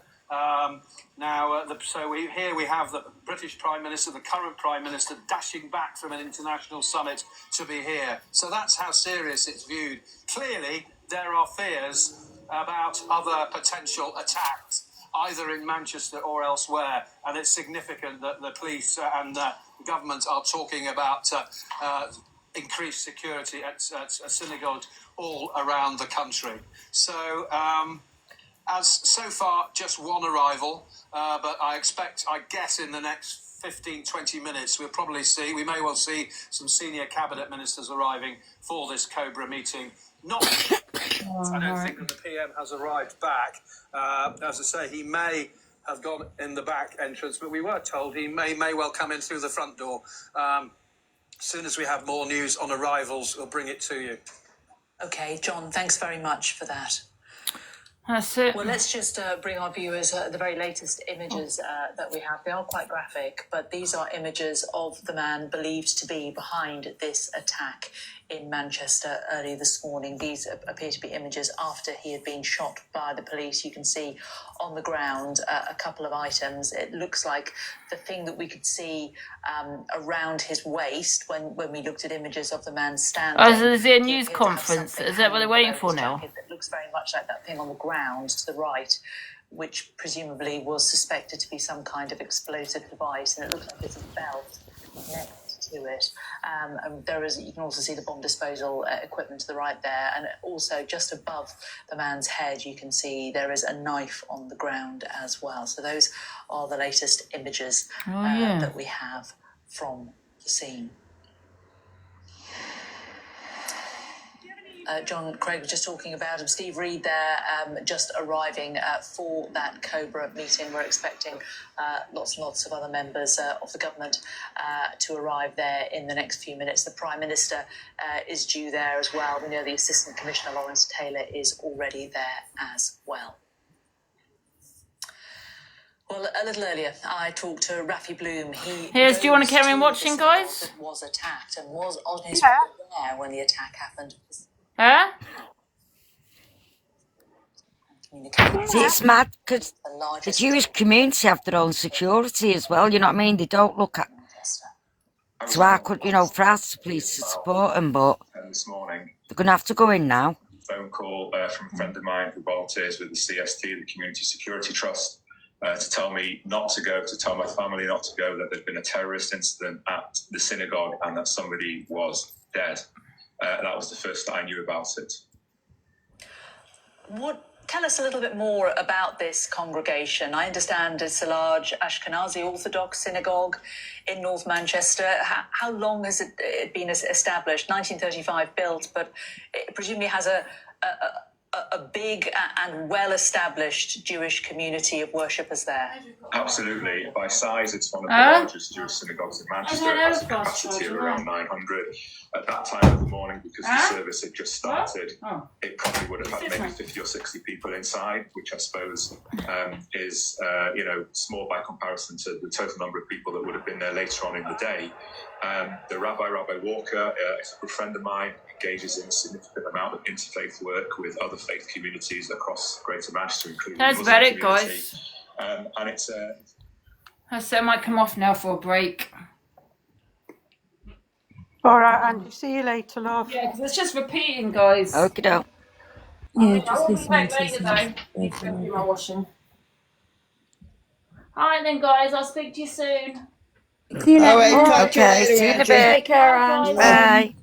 Here we have the British Prime Minister, the current Prime Minister, dashing back from an international summit to be here. So that's how serious it's viewed. Clearly, there are fears about other potential attacks, either in Manchester or elsewhere, and it's significant that the police and the government are talking about increased security at synagogues all around the country. So, as so far just one arrival, but I guess in the next 15-20 minutes we may well see some senior cabinet ministers arriving for this COBRA meeting. I don't think that the PM has arrived back. As I say, he may have gone in the back entrance, but we were told he may well come in through the front door. As soon as we have more news on arrivals, we'll bring it to you. Okay, John, thanks very much for that. That's it. Well, let's just bring our viewers the very latest images that we have. They are quite graphic, but these are images of the man believed to be behind this attack in Manchester early this morning. These appear to be images after he had been shot by the police. You can see on the ground a couple of items. It looks like the thing that we could see around his waist when we looked at images of the man standing. Oh, so is it a news conference? Is that what they're waiting for now? It looks very much like that thing on the ground to the right, which presumably was suspected to be some kind of explosive device, and it looks like it's a belt next to it. And you can also see the bomb disposal equipment to the right there, and also just above the man's head you can see there is a knife on the ground as well. So those are the latest images that we have from the scene. John Craig was just talking about him. Steve Reid there, just arriving for that COBRA meeting. We're expecting lots and lots of other members of the government to arrive there in the next few minutes. The Prime Minister is due there as well. We know the Assistant Commissioner Lawrence Taylor is already there as well. Well, a little earlier, I talked to Rafi Bloom. Do you want to carry on watching, guys? Was attacked and was on his way there when the attack happened. Huh? See, it's mad because the Jewish community have their own security as well, you know what I mean? They don't look at... So I could, for us to please support them, but this morning, they're going to have to go in now. Phone call from a friend of mine who volunteers with the CST, the Community Security Trust, to tell me not to go, to tell my family not to go, that there'd been a terrorist incident at the synagogue and that somebody was dead. That was the first that I knew about it. What Tell us a little bit more about this congregation. I understand it's a large Ashkenazi Orthodox synagogue in North Manchester. How long has it been established? 1935 built, but it presumably has a big and well-established Jewish community of worshippers there. Absolutely. By size, it's one of the largest Jewish synagogues in Manchester. It has a capacity of around 900. At that time of the morning, because the service had just started, it probably would have had maybe 50 or 60 people inside, which I suppose is small by comparison to the total number of people that would have been there later on in the day. The Rabbi Walker, is a good friend of mine, engages in a significant amount of interfaith work with other faith communities across Greater Manchester, including That's the Muslim about it, community. guys. And it's So I might come off now for a break. All right, Andy. See you later, love. Yeah, because it's just repeating, guys. Okay, doke. Yeah, I just won't be listening back to later, some though. Need to go do my washing. All right, then, guys. I'll speak to you soon. See you later. All right, talk to you Okay, later, see you in a Angie. bit. Take care, Ange. Bye.